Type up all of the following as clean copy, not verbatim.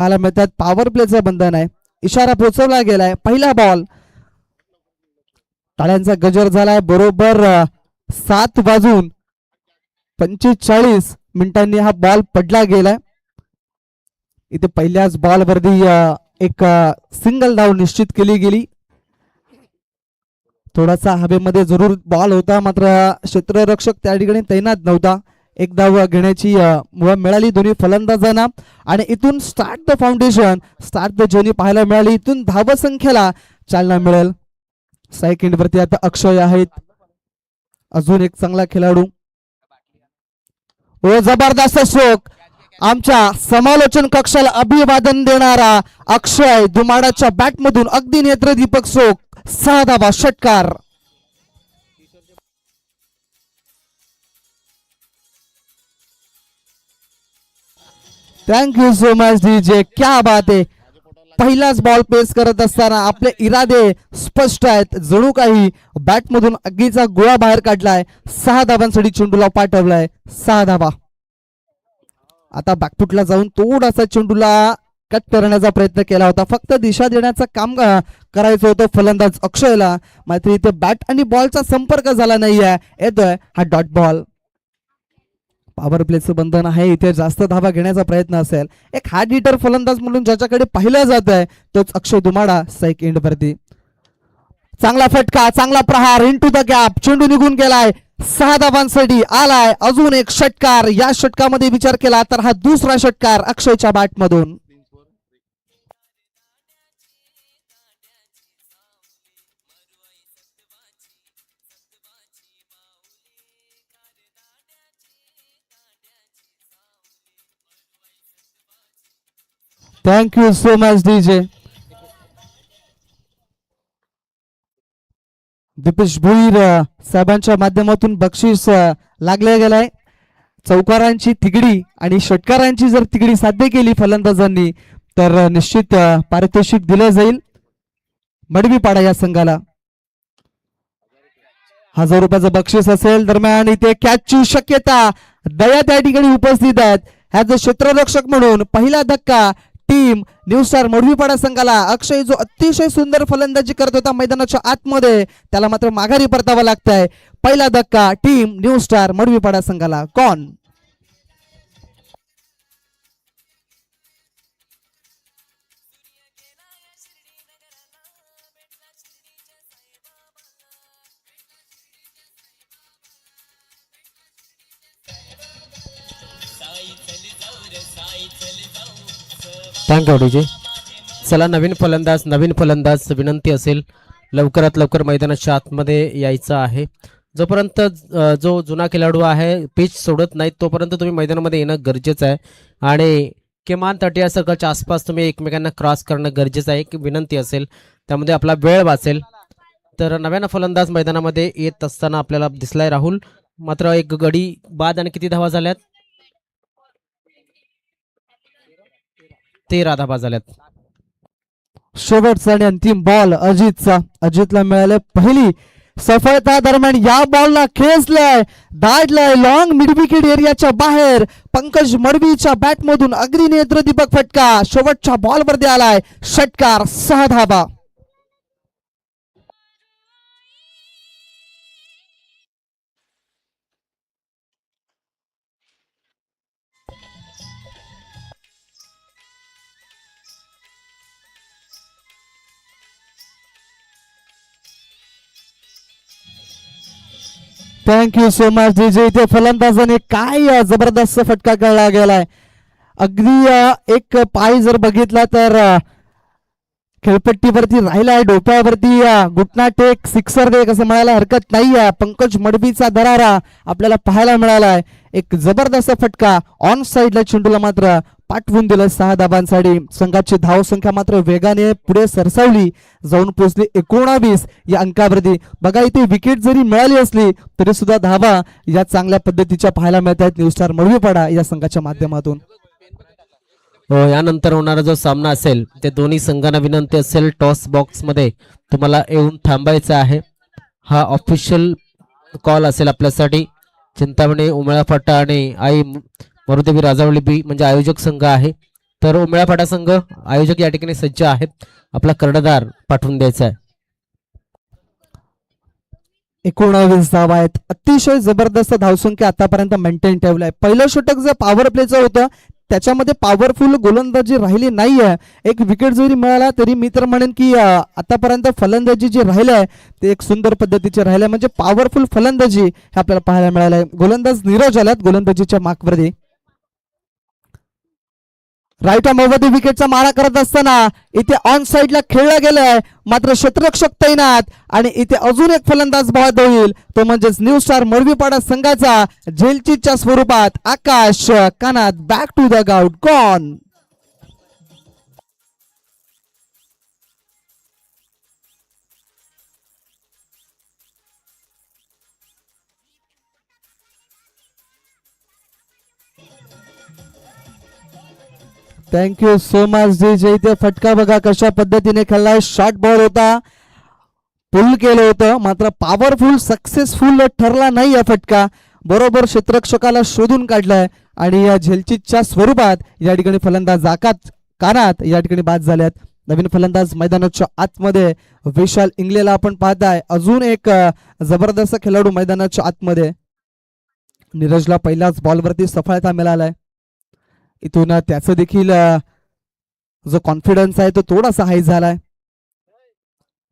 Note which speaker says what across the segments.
Speaker 1: आला मिळतात. पॉवर प्लेचं बंधन आहे. इशारा पोहोचवला गेलाय. पहिला बॉल. टाळ्यांचा गजर झालाय. बरोबर 7:45 मिनिटांनी हा बॉल पडला गेलाय. इथे पहिल्याच बॉल वरती एक सिंगल धाव निश्चित केली गेली. थोडासा हवेमध्ये जरूर बॉल होता, मात्र क्षेत्ररक्षक त्या ठिकाणी तैनात नव्हता. एक धाव घेण्याची मुभा मिळाली दोन्ही फलंदाजांना आणि इथून start the foundation, start the journey पाहायला मिळाली. इथून धावसंख्येला चालना मिळेल. सेकंड वरती आता अक्षय आहेत, अजून एक चांगला खेळाडू. व जबरदस्त स्ट्रोक. आमच्या समालोचन कक्षाला अभिवादन देणारा अक्षय दुमाडाच्या बॅट मधून अगदी नेत्रदीपक स्ट्रोक. 6 धावा, षटकार. Thank you so much DJ. क्या बात आहे. पहिलाच बॉल पेस करत असताना आपले इरादे स्पष्ट आहेत. जणू काही बॅट मधून आगीचा गोळा बाहेर काढलाय. 6 धावांसाठी चेंडूला पाठवलाय. 6 धावा. आता बॅकफुटला जाऊन थोडासा चेंडूला कट करण्याचा प्रयत्न केला होता. फक्त दिशा देण्याचं काम करायचं होतं फलंदाज अक्षयला, मात्र इथे बॅट आणि बॉलचा संपर्क झाला नाहीये. येतोय हा डॉट बॉल. पॉवर प्लेचं बंधन आहे. इथे जास्त धावा घेण्याचा प्रयत्न असेल. एक हार्ड हिटर फलंदाज म्हणून ज्याच्याकडे पाहिलं जात आहे तोच अक्षय दुमाडा. सेकंड वरती चांगला फटका, चांगला प्रहार, इनटू द गॅप. चेंडू निघून गेलाय. 6 धावांसाठी आलाय. अजून एक षटकार. या षटकामध्ये विचार केला तर हा दुसरा षटकार अक्षयच्या बॅट मधून. Thank you so much DJ. Dipesh Bhoir साहेबांच्या माध्यमातून बक्षीस लागले गेलाय. चौकारांची तिगडी आणि षटकारांची जर तिगडी साध्य केली फलंदाजांनी तर निश्चित पारितोषिक दिलं जाईल मडवीपाडा या संघाला. 1000 रुपयाचं बक्षीस असेल. दरम्यान इथे कॅचची शक्यता. दया त्या ठिकाणी उपस्थित आहेत. ह्याच क्षेत्ररक्षक म्हणून पहिला धक्का टीम न्यू स्टार मडवीपाडा संघाला. अक्षय जो अतिशय सुंदर फलंदाजी करत होता मैदानाच्या आतमध्ये, त्याला मात्र माघारी परतावं लागतंय. पहिला धक्का टीम न्यू स्टार मडवीपाडा संघाला. कोण?
Speaker 2: Thank you DJ. चला नवीन फलंदाज विनंती असेल लवकरात लवकर मैदानाच्या आतमध्ये यायचं आहे. जोपर्यंत जो जुना खेळाडू आहे पिच सोडत नाही तोपर्यंत तुम्ही मैदानामध्ये येणं गरजेचं आहे आणि किमान 30 सर्कलच्या आसपास तुम्ही एकमेकांना क्रॉस करणं गरजेचं आहे. एक विनंती असेल, त्यामध्ये आपला वेळ वाचेल. तर नव्यानं फलंदाज मैदानामध्ये येत असताना आपल्याला दिसलाय राहुल. मात्र एक गडी बाद आणि किती धावा झाल्यात? 13 धावा झाल्यात.
Speaker 1: शेवटचा आणि अंतिम बॉल अजितचा. अजितला मिळाले पहिली सफलता. दरम्यान या बॉलला खेचलाय, दाडलाय लॉंग मिड विकेट एरियाच्या बाहेर. पंकज मडवीच्या बॅट मधून अग्नि नेत्रदीपक फटका. शेवटच्या बॉल वरती आलाय षटकार. 6 धावा. Thank you so much DJ. इथे फलंदाजाने काय जबरदस्त फटका खेळला गेलाय. अगदी एक पाय जर बघितला तर खेळपट्टीवरती राहिलाय, डोक्यावरती घुटना टेक सिक्सर दे असं म्हणायला हरकत नाहीये. पंकज मडवीचा दरारा आपल्याला पाहायला मिळालाय. एक जबरदस्त फटका ऑन साइडला चेंडूला मात्र पाठवून दिलं 6 धावांसाठी. संघाची धावसंख्या मात्र वेगाने पुढे सरसावली, जाऊन पोहोचली 19 या अंकावरती. बघा इथे विकेट जरी मिळाली असली तरी सुद्धा धावा या चांगल्या पद्धतीच्या पाहायला मिळत आहेत न्यू स्टार मडवीपाडा या संघाच्या माध्यमातून.
Speaker 2: यानंतर होणारा जो सामना असेल ते दोन्ही संघांना विनंती असेल टॉस बॉक्स मध्ये तुम्हाला येऊन थांबायचं आहे. हा ऑफिशियल कॉल असेल आपल्यासाठी. चिंतामणी उमळा फाटा आणि आई मरुदेवी राजावली बी म्हणजे आयोजक संघ आहे. तर उमेळापाडा संघ आयोजक या ठिकाणी सज्ज आहेत. आपला कर्णधार पाठवून द्यायचा आहे.
Speaker 1: 19 धावा आहेत. अतिशय जबरदस्त धावसंख्या आतापर्यंत मेंटेन ठेवलाय. पहिलं षटक जे पॉवर प्लेचं होतं त्याच्यामध्ये पॉवरफुल गोलंदाजी राहिली नाहीये. एक विकेट जरी मिळाला तरी मी तर म्हणेन की आतापर्यंत फलंदाजी जी राहिली आहे ते एक सुंदर पद्धतीचे राहिले, म्हणजे पॉवरफुल फलंदाजी हे आपल्याला पाहायला मिळालंय. गोलंदाज नीरज आल्यात गोलंदाजीच्या मार्कवरती. राईट मध्ये विकेटचा मारा करत असताना इथे ऑन साइडला खेळला गेलाय, मात्र क्षेत्ररक्षक तैनात आणि इथे अजून एक फलंदाज बाद होईल, तो म्हणजेच न्यू स्टार मरवीपाडा संघाचा झेलचीच्या स्वरूपात आकाश कानात. Back to the gout gone. Thank you so much जी. जे इथे फटका बघा कशा पद्धतीने खेळलाय. शॉर्ट बॉल होता, पुल केलं होतं, मात्र पॉवरफुल सक्सेसफुल ठरला नाही हा फटका. बरोबर क्षेत्ररक्षकाला शोधून काढलाय आणि या झेलचीच्या स्वरूपात या ठिकाणी फलंदाज आकाश कानात या ठिकाणी बाद झाल्यात. नवीन फलंदाज मैदानाच्या आतमध्ये विशाल इंगलेला आपण पाहताय. अजून एक जबरदस्त खेळाडू मैदानाच्या आतमध्ये. नीरजला पहिल्याच बॉलवरती सफलता मिळालाय. इथून त्याचं देखील जो कॉन्फिडन्स आहे तो थोडासा हाय झालाय.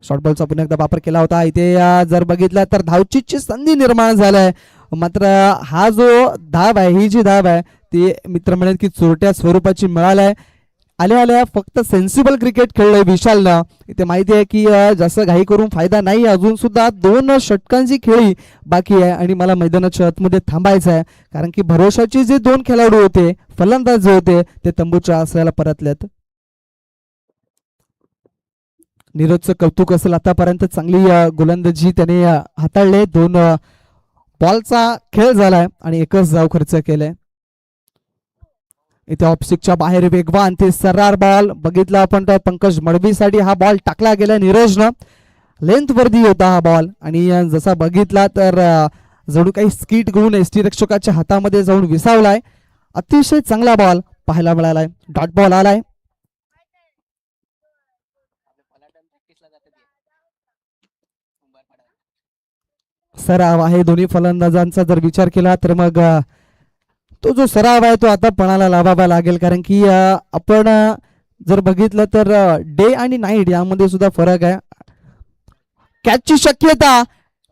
Speaker 1: शॉर्ट बॉलचा पुन्हा एकदा वापर केला होता. इथे जर बघितलं तर धावचीची संधी निर्माण झालाय, मात्र हा जो धाव आहे, ही जी धाव आहे ती मित्र म्हणेल की चोरट्या स्वरूपाची मिळालाय. आल्या आल्या फक्त सेन्सिबल क्रिकेट खेळलंय विशालनं. इथे माहिती आहे की जास्त घाई करून फायदा नाही. अजून सुद्धा 2 षटकांची खेळी बाकी आहे आणि मला मैदानाच्या आतमध्ये थांबायचं आहे, कारण की भरोशाचे जे 2 खेळाडू होते, फलंदाज जे होते ते तंबूच्या आश्रयाला परतलेत. नीरजचं कौतुक असेल, आतापर्यंत चांगली गोलंदाजी त्याने हाताळले. 2 बॉलचा खेळ झालाय आणि एकच धाव खर्च केलाय. इथे ऑफस्टिकच्या बाहेर वेगवान ते सर्रार बॉल बघितला आपण तर पंकज मडवीसाठी हा बॉल टाकला गेला नीरजनं. लेंथ वरती होता हा बॉल आणि जसा बघितला तर जणू काही स्किट घेऊन एसटी रक्षकाच्या हातामध्ये जाऊन विसावलाय. अतिशय चांगला बॉल पाहायला मिळालाय. डॉट बॉल आलाय. सराव आहे दोन्ही फलंदाजांचा जर विचार केला तर मग तो जो सराव आहे तो आता पणाला लावावा लागेल, कारण की आपण जर बघितलं तर डे आणि नाईट यामध्ये सुद्धा फरक आहे. कॅचची शक्यता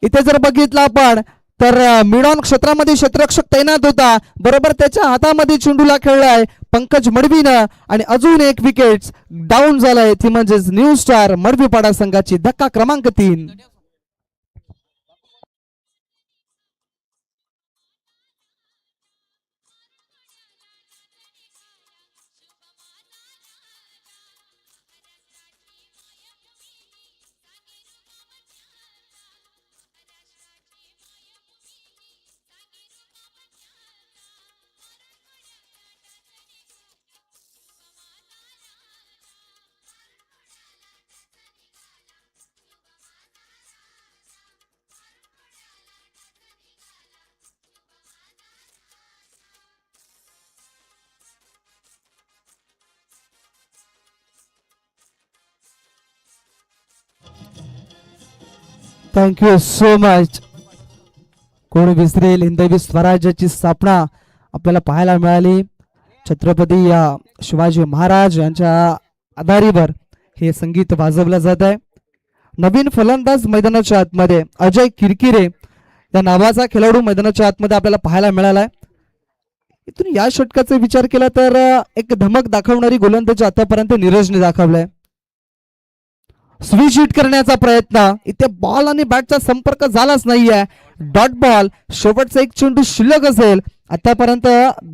Speaker 1: इथे जर बघितलं आपण तर मिड ऑन क्षेत्रामध्ये क्षेत्ररक्षक तैनात होता, बरोबर त्याच्या हातामध्ये चेंडूला खेळलाय पंकज मडवीनं आणि अजून एक विकेट डाऊन झालाय, ती म्हणजेच न्यू स्टार मडवीपाडा संघाची. धक्का क्रमांक 3. Thank you so much. कोण विसरेल हिंदवी स्वराज्याची स्थापना आपल्याला पाहायला मिळाली. छत्रपती शिवाजी महाराज यांच्या आधारीवर हे संगीत वाजवलं जात आहे. नवीन फलंदाज मैदानाच्या आतमध्ये अजय किरकिरे या नावाचा खेळाडू मैदानाच्या आतमध्ये आपल्याला पाहायला मिळालाय. इथून या षटकाचा विचार केला तर एक धमक दाखवणारी गोलंदाजी आतापर्यंत नीरजने दाखवलाय. स्विच हिट करण्याचा प्रयत्न, इथे बॉल आणि बॅटचा संपर्क झालाच नाहीये. Dot ball. शेवटचा एक चेंडू शिल्लक असेल. आतापर्यंत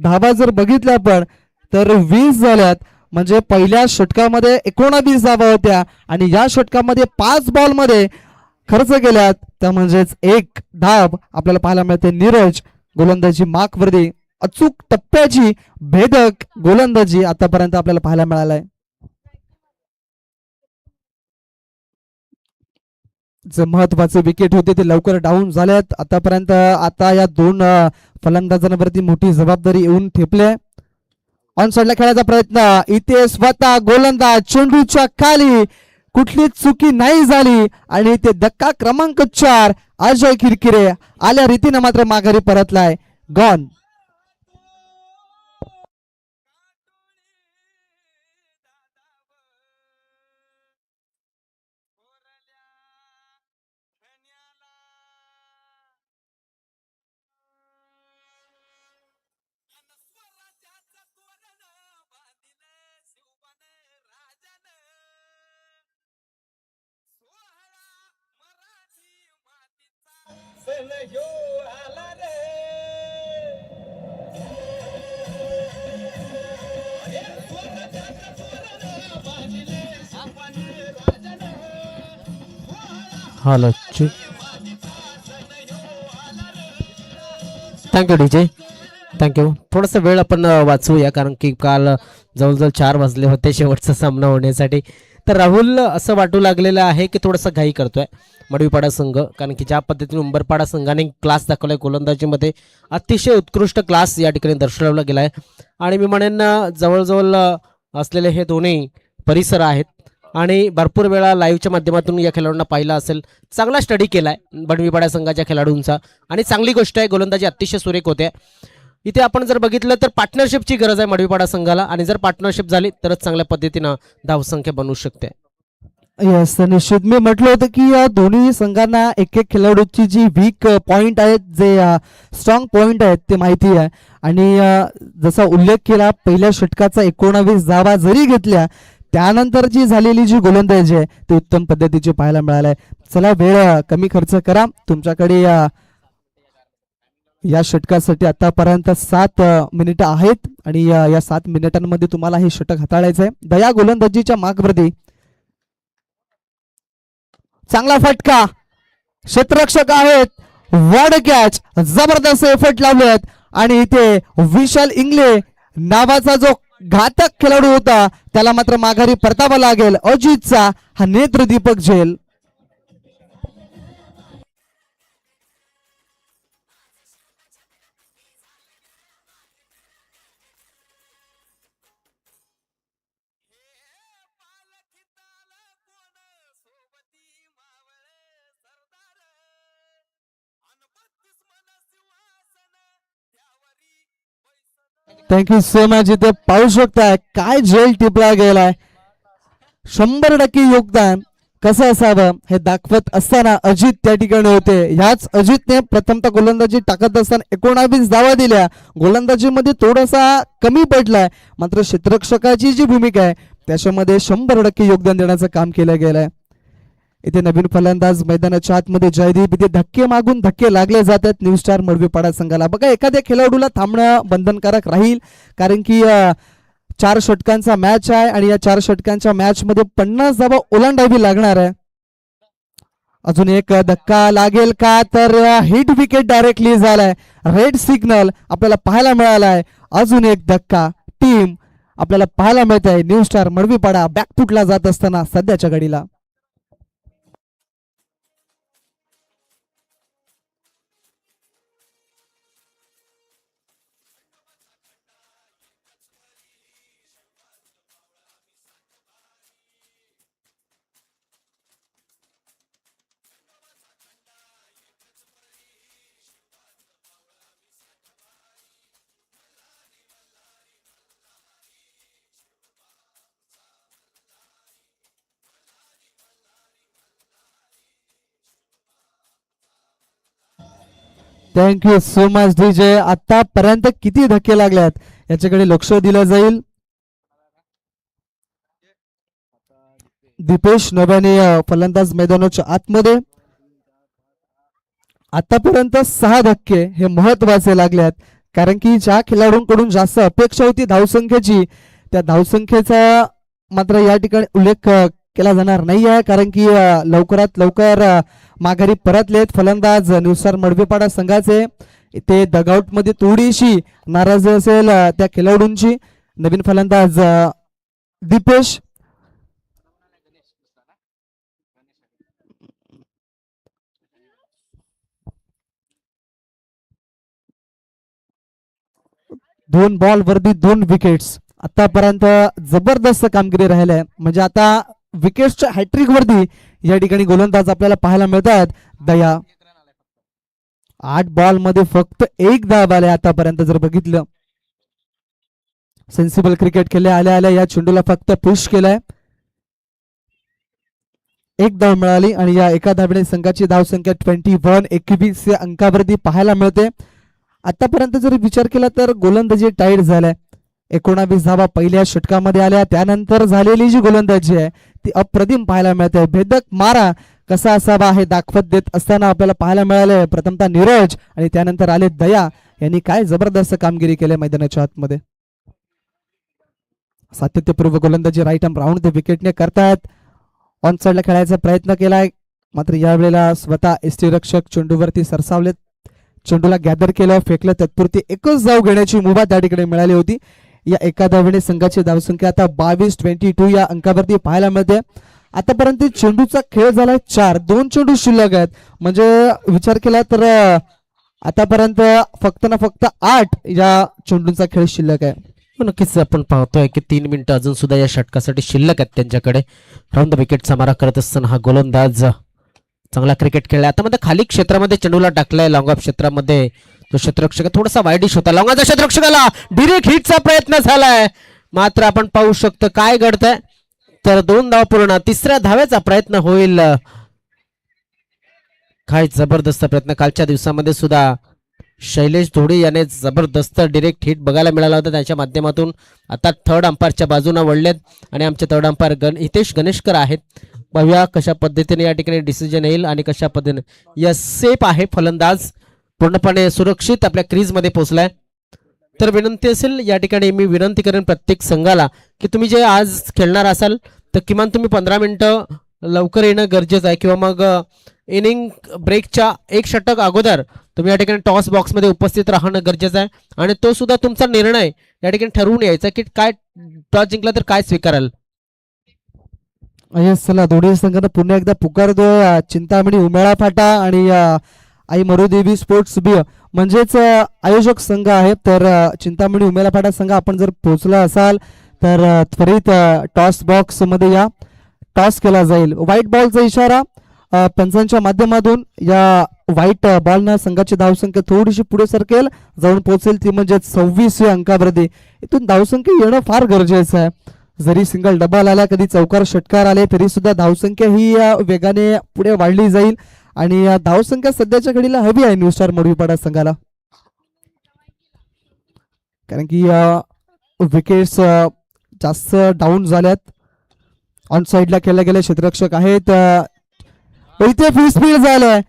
Speaker 1: धावा जर बघितल्या आपण तर 20 झाल्यात, म्हणजे पहिल्या षटकामध्ये 19 धावा होत्या आणि या षटकामध्ये 5 बॉल मध्ये खर्च केल्यात, त्या म्हणजेच 1 धाव आपल्याला पाहायला मिळते. नीरज गोलंदाजी मार्कवरती अचूक टप्प्याची भेदक गोलंदाजी आतापर्यंत आपल्याला पाहायला मिळालाय. जे महत्वाचे विकेट होते ते लवकर डाऊन झालेत आतापर्यंत. आता या 2 फलंदाजांवरती मोठी जबाबदारी येऊन ठेपली. ऑन साइडला खेळायचा प्रयत्न, इथे स्वतः गोलंदाज चेंडूच्या खाली, कुठली चुकी नाही झाली आणि इथे धक्का क्रमांक 4 अजय किरकिरे आल्या रीतीने मात्र माघारी परतलाय. Gone.
Speaker 2: Hello thank you DJ thank you. थोडंसं वेळ आपण वाचूया कारण की काल जवळजवळ 4 वाजले होते शेवटचा सामना होण्यासाठी. तर राहुल असं वाटू लागलेलं आहे की थोडासा घाई करतोय मडवीपाडा संघ, कारण की ज्या पद्धतीने उंबरपाडा संघाने क्लास दाखवलाय गोलंदाजीमध्ये अतिशय उत्कृष्ट क्लास या ठिकाणी दर्शवला गेलाय. आणि मी म्हणेन जवळजवळ असलेले हे दोन्ही परिसर आहेत आणि भरपूर वेळा लाईव्हच्या माध्यमातून या खेळाडूंना पाहिलं असेल. चांगला स्टडी केलाय बडवीपाडा संघाच्या खेळाडूंचा आणि चांगली गोष्ट आहे, गोलंदाजी अतिशय सुरेख होते. इथे आपण जर बघितलं तर पार्टनरशिपची गरज आहे मडवीपाडा संघाला आणि जर पार्टनरशिप झाली तरच चांगल्या पद्धतीनं धावसंख्या बनवू शकते.
Speaker 1: येस, निश्चित मी म्हटलं होतं की या दोन्ही संघांना एक एक खेळाडूची जी वीक पॉइंट आहेत, जे स्ट्रॉंग पॉइंट आहेत ते माहिती आहे. आणि जसा उल्लेख केला, पहिल्या षटकाचा 19 धावा जरी घेतल्या त्यानंतर जी झालेली जी गोलंदाजी आहे ती उत्तम पद्धतीची पाहायला मिळाली. चला, वेळ कमी खर्च करा. तुमच्याकडे या षटकासाठी आतापर्यंत 7 मिनिटं आहेत आणि या 7 मिनिटांमध्ये तुम्हाला हे षटक हाताळायचं आहे. दया गोलंदाजीच्या मागप्रती चांगला फटका, क्षेत्ररक्षक आहेत, वॉर्ड कॅच, जबरदस्त एफर्ट लावलेत आणि इथे विशाल इंगले नावाचा जो घातक खेळाडू होता त्याला मात्र माघारी परतावा लागेल. अजितचा हा नेत्र दीपक झेल. Thank you so much. इथे पाहू शकताय काय झेल टिपला गेलाय. 100% योगदान कसं असावं हे दाखवत असताना अजित त्या ठिकाणी होते. ह्याच अजितने प्रथमतः गोलंदाजी टाकत असताना 19 धावा दिल्या. गोलंदाजीमध्ये थोडासा कमी पडलाय, मात्र क्षेत्ररक्षकाची जी भूमिका आहे त्याच्यामध्ये 100% योगदान देण्याचं काम केलं गेलंय. इथे नवीन फलंदाज मैदानाच्या आतमध्ये जयदीप. इथे धक्के मागून धक्के लागले जातात न्यू स्टार मडवीपाडा संघाला. बघा, एखाद्या खेळाडूला थांबणं बंधनकारक राहील कारण की 4 षटकांचा मॅच आहे आणि या 4 षटकांच्या मॅच मध्ये 50 धावा ओलांडावी लागणार आहे. अजून एक धक्का लागेल का, तर हिट विकेट डायरेक्टली झालाय. रेड सिग्नल आपल्याला पाहायला मिळालाय. अजून एक धक्का टीम आपल्याला पाहायला मिळत आहे. न्यू स्टार मडवीपाडा बॅकफुटला जात असताना सध्याच्या घडीला. Thank you so much DJ. आतापर्यंत किती धक्के लागल्यात याच्याकडे लक्ष दिलं जाईल. दीपेश नव्याने फलंदाज मैदानाच्या आतमध्ये. आतापर्यंत 6 धक्के हे महत्वाचे लागल्यात कारण की ज्या खेळाडूंकडून जास्त अपेक्षा होती धावसंख्येची त्या धावसंख्येचा मात्र या ठिकाणी उल्लेख केला जाणार नाही आहे कारण की लवकरात लवकर माघारी परतलेत फलंदाज न्यू स्टार मडवीपाडा संघाचे. ते डगआउट मध्ये थोडीशी नाराजी असेल त्या खेळाडूंची. नवीन फलंदाज दीपेश. दोन बॉल वरती 2 विकेट्स. आतापर्यंत जबरदस्त कामगिरी राहिली आहे. म्हणजे आता विकेट्सच्या हॅट्रिक वरती या ठिकाणी गोलंदाज आपल्याला पाहायला मिळतात. दया 8 बॉल मध्ये फक्त 1 धाव आले आतापर्यंत जर बघितलं. सेन्सिबल क्रिकेट खेळले आल्या आल्या या चेंडूला फक्त पुश केलाय. 1 धाव मिळाली आणि या एका धावेने संघाची धावसंख्या 21 या अंकावरती पाहायला मिळते. आतापर्यंत जर विचार केला तर गोलंदाजी टाईट झालाय. 19 धावा पहिल्या षटकामध्ये आल्या. त्यानंतर झालेली जी गोलंदाजी आहे ती अप्रतिम पाहायला मिळते. भेदक मारा कसा असावा हे दाखवत देत असताना आपल्याला पाहायला मिळाले. प्रथमतः नीरज आणि त्यानंतर आले दया यांनी काय जबरदस्त कामगिरी केली मैदानाच्या आतमध्ये. सातत्यपूर्व गोलंदाजी राईट आर्म राऊंड ते विकेटने करतायत. ऑन साइडला खेळायचा प्रयत्न केलाय मात्र यावेळेला स्वतः एसटी रक्षक चेंडूवरती सरसावलेत. चेंडूला गॅदर केलं फेकलं तत्पुरती एकच धाव घेण्याची मुभा त्या ठिकाणी मिळाली होती. या एका धावेने संघाची धावसंख्या आता 22 या अंकावरती पाहायला मिळते. आतापर्यंत चेंडूचा खेळ झालाय 4 2 चेंडू शिल्लक आहेत. म्हणजे विचार केला तर आतापर्यंत फक्त ना फक्त 8 या चेंडूंचा खेळ शिल्लक आहे.
Speaker 2: नक्कीच आपण पाहतोय की 3 मिनिटं अजून सुद्धा या षटकासाठी शिल्लक आहेत त्यांच्याकडे. राऊंड द विकेटचा मारा करत असताना हा गोलंदाज चांगला क्रिकेट खेळलाय. आता मध्ये खाली क्षेत्रामध्ये चेंडूला टाकलाय. लॉंग ऑफ क्षेत्रामध्ये तो क्षेत्ररक्षक थोडासा वाईडिश होता. लॉंगाचा क्षेत्ररक्षकाला डिरेक्ट हिटचा प्रयत्न झालाय मात्र आपण पाहू शकतो काय घडतंय तर 2 धाव पूर्ण. तिसऱ्या धावेचा प्रयत्न होईल. काय जबरदस्त प्रयत्न. कालच्या दिवसामध्ये सुद्धा शैलेश धोडे याने जबरदस्त डिरेक्ट हिट बघायला मिळाला होता त्याच्या माध्यमातून. आता थर्ड अंपायरच्या बाजूने वळलेत आणि आमचे थर्ड अंपायर हितेश गणेशकर आहेत. बघूया कशा पद्धतीने या ठिकाणी डिसिजन येईल आणि कशा पद्धतीने. या सेफ आहे फलंदाज पूर्णपणे सुरक्षित आपल्या क्रीज मध्ये पोहोचलाय. तर विनंती असेल या ठिकाणी मी विनंती करेन प्रत्येक संघाला की तुम्ही जे आज खेळणार असाल तर किमान तुम्ही 15 मिनिटं लवकर येणं गरजेचं आहे किंवा मग इनिंग ब्रेकच्या 1 षटक अगोदर तुम्ही या ठिकाणी टॉस बॉक्समध्ये उपस्थित राहणं गरजेचं आहे आणि तो सुद्धा तुमचा निर्णय या ठिकाणी ठरवून यायचा की काय टॉस जिंकला तर काय स्वीकाराल.
Speaker 1: चला दोन्ही संघांना पुन्हा एकदा पुकारतो. चिंतामणी उमेळा फाटा आणि आई मरुदेवी स्पोर्ट्स बी म्हणजेच आयोजक संघ आहे. तर चिंतामणी उमेळा फाटा संघ आपण जर पोहोचला असाल तर त्वरित टॉस बॉक्स मध्ये या. टॉस केला जाईल. व्हाईट बॉलचा इशारा पंचांच्या माध्यमातून या व्हाईट बॉलनं संघाची धावसंख्या थोडीशी पुढे सरकेल जाऊन पोहोचेल ती म्हणजे 26 या अंकावरती. इथून धावसंख्या येणं फार गरजेचं आहे. जरी सिंगल डबल आला कधी चौकार षटकार आले तरी सुद्धा धावसंख्या ही वेगाने पुढे वाढली जाईल आणि धावसंख्या सध्याच्या घडीला हवी आहे न्यू स्टार मडवीपाडा संघाला. कारण की विकेट्स जास्त डाऊन झाल्यात. ऑन साइडला खेळले गेले क्षेत्ररक्षक आहेत. इथे फ्री स्पीड झालाय.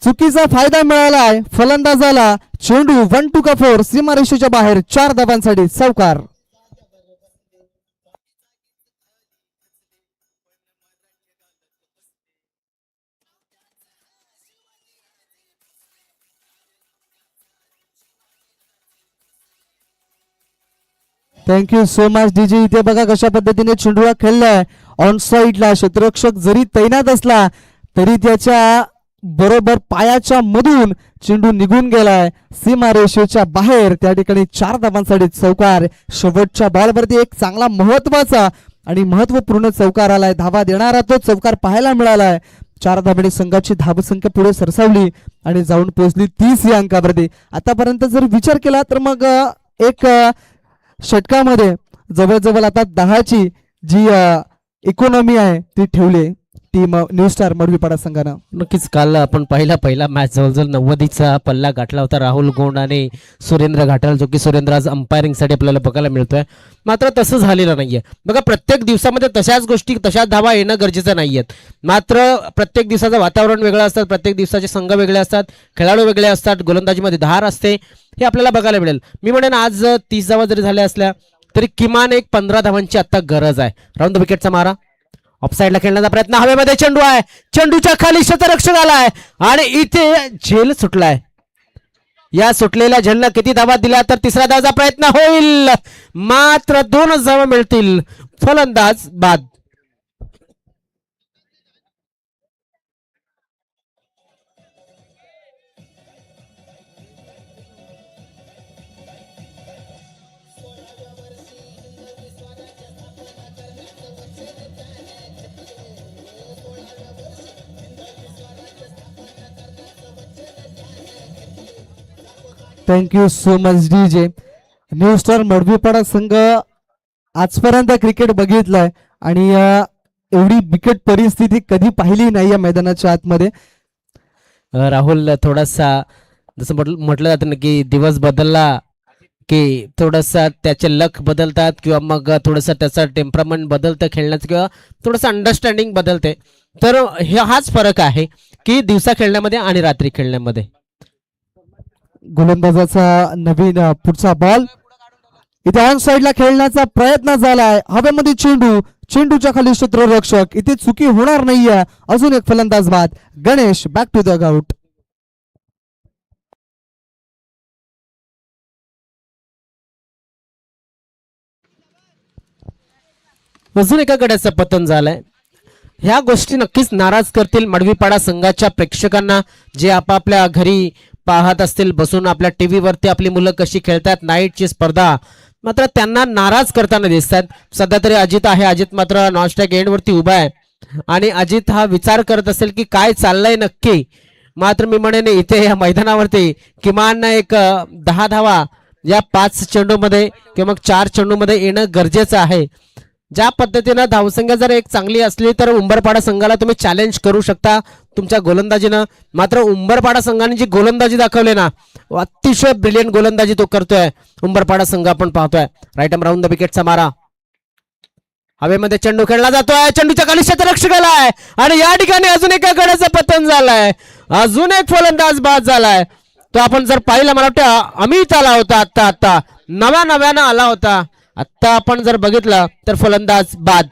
Speaker 1: चुकीचा फायदा मिळालाय फलंदाजाला. चेंडू 1-2 का 4 सीमारेषेच्या बाहेर 4 धावांसाठी चौकार. Thank you so much DJ. इथे बघा कशा पद्धतीने चेंडूला खेळलाय. ऑन साइडला क्षेत्ररक्षक जरी तैनात असला तरी त्याच्या बरोबर पायाच्या मधून चेंडू निघून गेलाय सीमारेषेच्या बाहेर. त्या ठिकाणी 4 धावांसाठी चौकार. शेवटच्या बॉलवरती एक चांगला महत्वाचा आणि महत्वपूर्ण चौकार आलाय. धावा देणारा तो चौकार पाहायला मिळालाय. 4 धावांनी संघाची धावसंख्या पुढे सरसावली आणि जाऊन पोहोचली 30 या अंकावरती. आतापर्यंत जर विचार केला तर मग एक षटकामध्ये जवळजवळ आता 10ची जी इकॉनॉमी आहे ती ठेवली टीम न्यू स्टार मडवीपाडा संघानं.
Speaker 2: नक्कीच काल आपण पहिला मॅच जवळजवळ 90चा पल्ला गाठला होता राहुल गोंड आणि सुरेंद्र घाटाल जो की सुरेंद्र आज अंपायरिंगसाठी आपल्याला बघायला मिळतोय. मात्र तसं झालेलं नाहीये. बघा प्रत्येक दिवसामध्ये तशाच गोष्टी तशाच धावा येणं गरजेचं नाहीयेत. मात्र प्रत्येक दिवसाचं वातावरण वेगळं असतात. प्रत्येक दिवसाचे संघ वेगळे असतात. खेळाडू वेगळे असतात. गोलंदाजीमध्ये धार असते हे आपल्याला बघायला मिळेल. मी म्हणेन आज 30 धावा जरी झाल्या असल्या तरी किमान एक 15 धावांची आता गरज आहे. राऊंड द विकेटचा मारा. ऑफसाईडला खेळण्याचा प्रयत्न. हवेमध्ये चेंडू आहे. चेंडूच्या खाली क्षेत्ररक्षक आलाय आणि इथे झेल सुटलाय. या सुटलेल्या झेलनं किती धावा दिल्या तर तिसऱ्या धावाचा प्रयत्न होईल मात्र 2च धावा मिळतील. फलंदाज बाद.
Speaker 1: Thank you so much DJ. New star Madvipada संघ आजपर्यंत क्रिकेट बघितलंय आणि एवढी बिकट परिस्थिती कधी पाहिली नाही या मैदानाच्या आतमध्ये.
Speaker 2: राहुल थोडासा जसं म्हटलं जातं ना की दिवस बदलला की थोडासा त्याचे लक बदलतात किंवा मग थोडंसं त्याचं टेम्परामेंट बदलतं खेळण्याचं किंवा थोडंसं अंडरस्टँडिंग बदलते. तर हाच फरक आहे की दिवसा खेळण्यामध्ये आणि रात्री खेळण्यामध्ये.
Speaker 1: गोलंदाजाचा नवीन पुढचा बॉल इथे ऑन साइडला खेळण्याचा प्रयत्न झालाय. हवेमध्ये चेंडू, चेंडूच्या खाली क्षेत्ररक्षक, इथे चुकी होणार नाहीये. अजून एक फलंदाज बाद. Ganesh back to the out.
Speaker 2: अजून एका गड्याचं पतन झालंय. ह्या गोष्टी नक्कीच नाराज करतील मडवीपाडा संघाच्या प्रेक्षकांना, जे आपापल्या घरी पाहत असतील बसून आपल्या टीव्ही वरती आपली मुलं कशी खेळतात नाईटची स्पर्धा, मात्र त्यांना नाराज करताना दिसतात. सध्या तरी अजित आहे, अजित मात्र नॉनस्टॅक एंड वरती उभा आहे आणि अजित हा विचार करत असेल की काय चाललंय नक्की. मात्र मी म्हणेन इथे या मैदानावरती किमान एक 10 धावा या 5 चेंडूमध्ये किंवा मग 4 चेंडूमध्ये येणं गरजेचं आहे. ज्या पद्धतीनं धावसंख्या जर एक चांगली असली तर उंबरपाडा संघाला तुम्ही चॅलेंज करू शकता तुमच्या गोलंदाजीनं. मात्र उंबरपाडा संघाने जी गोलंदाजी दाखवली ना, अतिशय ब्रिलियंट गोलंदाजी तो करतोय उंबरपाडा संघ. आपण पाहतोय राईट आर्म राऊंड द विकेटचा मारा, हवेमध्ये चेंडू खेळला जातोय, चेंडूच्या खाली क्षेत्ररक्षक आलाय आणि या ठिकाणी अजून एका गड्याचं पतन झालंय. अजून एक फलंदाज बाद झालाय. तो आपण जर पाहिलं मला वाटतं अमित आला होता, आता नव्यानं आला होता. आता आपण जर बघितलं तर फलंदाज बाद.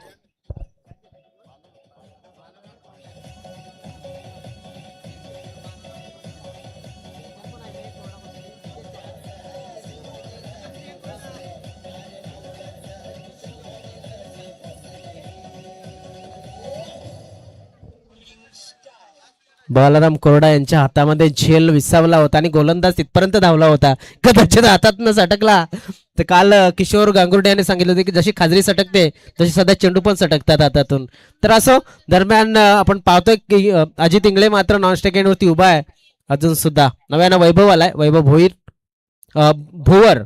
Speaker 2: बालाराम कोरडा यांच्या हातामध्ये झेल विसावला होता आणि गोलंदाज तिथपर्यंत धावला होता, कदाचित हातातनं सटकला. तर काल किशोर गांगुर्डे यांनी सांगितलं होतं की जशी खाजरी सटकते तशी सध्या चेंडू पण सटकतात हातातून. तर असो, दरम्यान आपण पाहतोय की अजित इंगळे मात्र नॉनस्टॅक एंड वरती उभा आहे. अजून सुद्धा नव्यानं वैभव आलाय, वैभव भोवर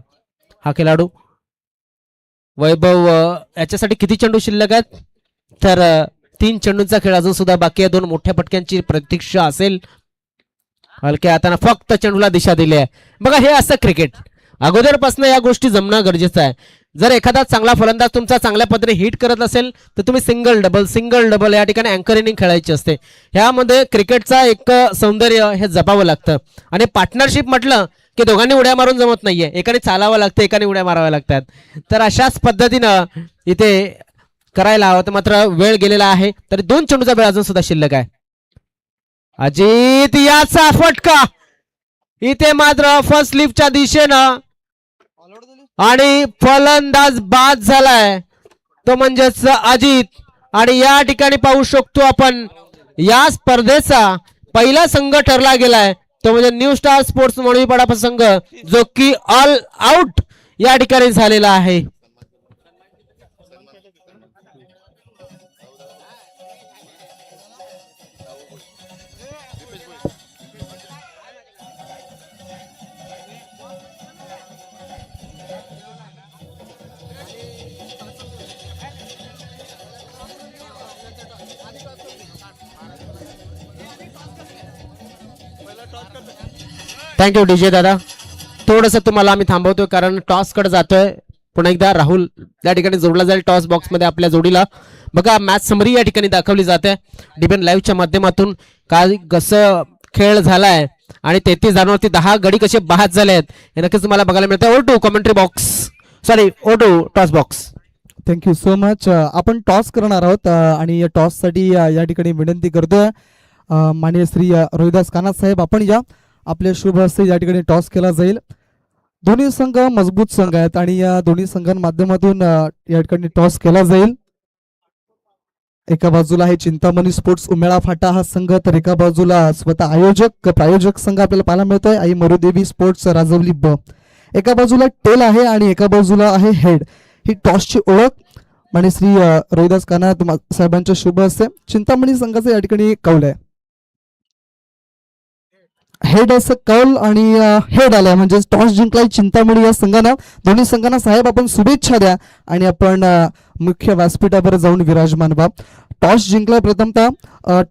Speaker 2: हा खेळाडू. वैभव याच्यासाठी किती चेंडू शिल्लक आहेत तर 3 चेंडूंचा खेळ अजून सुद्धा बाकी आहे. 2 मोठ्या फटक्यांची प्रतीक्षा असेल. हलक्या हाताने फक्त चेंडूला दिशा दिली आहे. बघा हे असं क्रिकेट, अगोदरपासून या गोष्टी जमणं गरजेचं आहे. जर एखादा चांगला फलंदाज तुमचा चांगल्या पद्धतीने हिट करत असेल तर तुम्ही सिंगल डबल या ठिकाणी अँकर इनिंग खेळायची असते. ह्यामध्ये क्रिकेटचा एक सौंदर्य हे जपावं लागतं आणि पार्टनरशिप म्हटलं की दोघांनी उड्या मारून जमत नाहीये, एकाने चालावं लागतं, एकाने उड्या माराव्या लागतात. तर अशाच पद्धतीनं इथे करायला हवं. तर मात्र वेळ गेलेला आहे, तरी 2 चेंडूचा वेळ अजून सुद्धा शिल्लक आहे. अजित याचा फटका इथे मात्र फर्स्ट लिफ्टच्या दिशेनं आणि फलंदाज बाद झालाय तो म्हणजेच अजित. आणि या ठिकाणी पाहू शकतो आपण या स्पर्धेचा पहिला संघ ठरला गेलाय तो म्हणजे न्यू स्टार स्पोर्ट्स मडवीपाडा संघ, जो की ऑल आउट या ठिकाणी झालेला आहे. थँक्यू डीजे दादा. थोडंसं तुम्हाला आम्ही थांबवतोय कारण टॉस कडे जातोय. पुन्हा एकदा राहुल या ठिकाणी जोडला जाईल टॉस बॉक्स मध्ये आपल्या जोडीला. बघा मॅच समरी या ठिकाणी दाखवली जाते डीबीएन लाईव्हच्या माध्यमातून. काय कसं खेळ झालाय आणि 33 धावांवरती 10 गडी कसे बाद झाले आहेत हे नक्कीच तुम्हाला बघायला मिळतं. O two commentary box, sorry O two toss box.
Speaker 1: Thank you so much. आपण टॉस करणार आहोत आणि टॉस साठी या ठिकाणी विनंती करतोय माननीय श्री रोहिदास काना साहेब, आपण या आपल्या शुभ हस्ते या ठिकाणी टॉस केला जाईल. दोन्ही संघ मजबूत संघ आहेत आणि या दोन्ही संघांमाध्यमातून या ठिकाणी टॉस केला जाईल. एका बाजूला आहे चिंतामणी स्पोर्ट्स उमेळा फाटा हा संघ, तर एका बाजूला स्वतः प्रायोजक संघ आपल्याला पाहायला मिळतोय आई मरुदेवी स्पोर्ट्स राजवली ब. एका बाजूला टेल आहे आणि एका बाजूला आहे हेड. ही टॉसची ओळख आणि श्री रोहिदास काना साहेबांच्या शुभ हस्ते चिंतामणी संघाचं या ठिकाणी कौल आहे. हेड असं कौल आणि हेड आलाय म्हणजे टॉस जिंकलाय चिंतामणी या संघानं. दोन्ही संघांना साहेब आपण शुभेच्छा द्या आणि आपण मुख्य व्यासपीठावर जाऊन विराजमान व्हा. टॉस जिंकलाय प्रथमतः.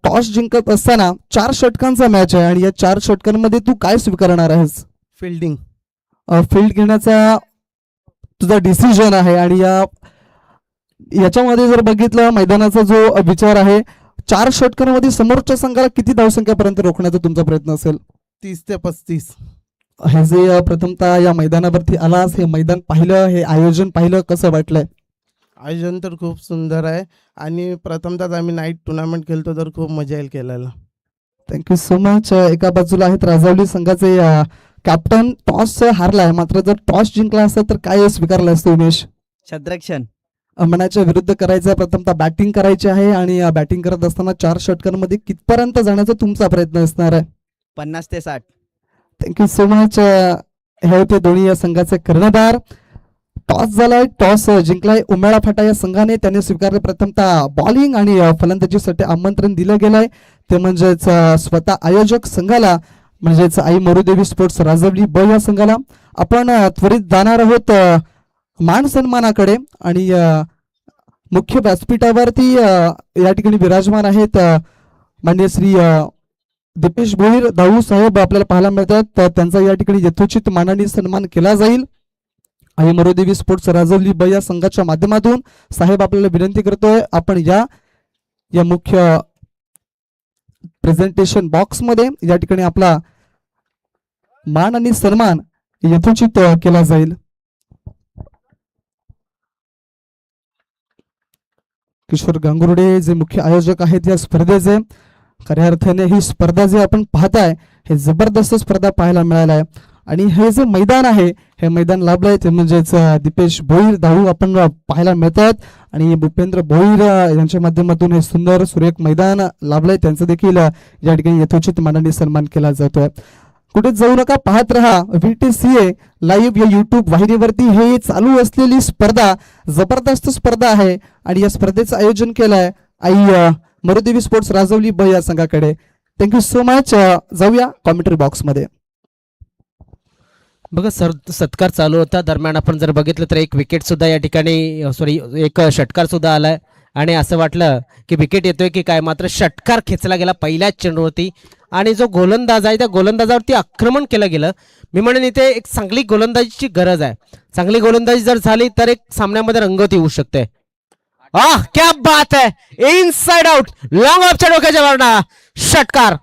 Speaker 1: टॉस जिंकत असताना 4 षटकांचा मॅच आहे आणि या 4 षटकांमध्ये तू काय स्वीकारणार आहेस?
Speaker 3: फिल्डिंग.
Speaker 1: फील्ड घेण्याचा तुझा डिसिजन आहे आणि याच्यामध्ये जर बघितलं मैदानाचा जो विचार आहे 4 षटकांमध्ये समोरच्या संघाला किती धावसंख्यापर्यंत रोखण्याचा तुमचा प्रयत्न असेल?
Speaker 3: 30 ते 35.
Speaker 1: हे जे प्रथमतः या मैदानावरती आलास, हे मैदान पाहिलं, हे आयोजन पाहिलं, कसं वाटलंय?
Speaker 3: आयोजन तर खूप सुंदर आहे आणि प्रथमतः आम्ही नाईट टुर्नामेंट खेळतो तर खूप मजा येईल खेळायला.
Speaker 1: Thank you so much. एका बाजूला आहेत राजावली संघाचे कॅप्टन. टॉस हारलाय, मात्र जर टॉस जिंकला असता तर काय स्वीकारलं असतं उमेश?
Speaker 4: छद्रक्षण.
Speaker 1: मनाच्या विरुद्ध करायचं, प्रथमतः बॅटिंग करायची आहे आणि बॅटिंग करत असताना 4 षटकांमध्ये कितपर्यंत जाण्याचा तुमचा प्रयत्न असणार आहे?
Speaker 4: 50 ते 60.
Speaker 1: Thank you so much. हे होते दोन्ही या संघाचे कर्णधार. टॉस झालाय, टॉस जिंकलाय उमेळा फाटा या संघाने. त्याने स्वीकारले प्रथमतः बॉलिंग आणि फलंदाजीसाठी आमंत्रण दिलं गेलंय ते म्हणजेच स्वतः आयोजक संघाला म्हणजेच आई मरुदेवी स्पोर्ट्स राजवली ब या संघाला. आपण त्वरित जाणार आहोत मान सन्मानाकडे आणि मुख्य व्यासपीठावरती या ठिकाणी विराजमान आहेत मान्य श्री दीपेश भोईर दाऊ साहेब आपल्याला पाहायला मिळतात. तर त्यांचा या ठिकाणी यथोचित मानाने सन्मान केला जाईल. आई मरुदेवी स्पोर्ट्स राजवली ब या संघाच्या माध्यमातून साहेब आपल्याला विनंती करतोय आपण या मुख्य प्रेझेंटेशन बॉक्स मध्ये या ठिकाणी आपला मान आणि सन्मान यथोचित केला जाईल. किशोर गांगुर्डे जे मुख्य आयोजक आहेत या स्पर्धेचे. खऱ्या अर्थाने ही स्पर्धा जे आपण पाहताय हे जबरदस्त स्पर्धा पाहायला मिळाला आहे आणि हे जे मैदान आहे हे मैदान लाभलंय ते म्हणजेच दीपेश भोईर दाऊ आपण पाहायला मिळतात आणि भूपेंद्र भोईर यांच्या माध्यमातून हे सुंदर सुरेख मैदान लाभलंय. त्यांचं देखील या ठिकाणी यथोचित मानाने सन्मान केला जातोय. कुठे जाऊ नका, पाहत रहा VTCA लाईव्ह या युट्यूब वाहिनीवरती. हे चालू असलेली स्पर्धा जबरदस्त स्पर्धा आहे आणि या स्पर्धेचं आयोजन केलंय आई मरुदेवी स्पोर्ट्स राजवली ब या संघाकडे. Thank you so much. जाऊया कॉमेंटरी बॉक्स मध्ये.
Speaker 2: बघा सत्कार चालू होता दरम्यान आपण जर बघितलं तर एक विकेट सुद्धा या ठिकाणी एक षटकार सुद्धा आलाय आणि असं वाटलं की विकेट येतोय की काय, मात्र षटकार खेचला गेला पहिल्याच चेंडूवरती आणि जो गोलंदाज आहे त्या गोलंदाजावरती आक्रमण केलं गेलं. मी म्हणेन इथे एक चांगली गोलंदाजीची गरज आहे. चांगली गोलंदाजी जर झाली तर एक सामन्यामध्ये रंगत येऊ शकते. क्या बात है, इनसाइड आउट, लॉंग ऑफच्या डोक्याच्या वरना षटकार.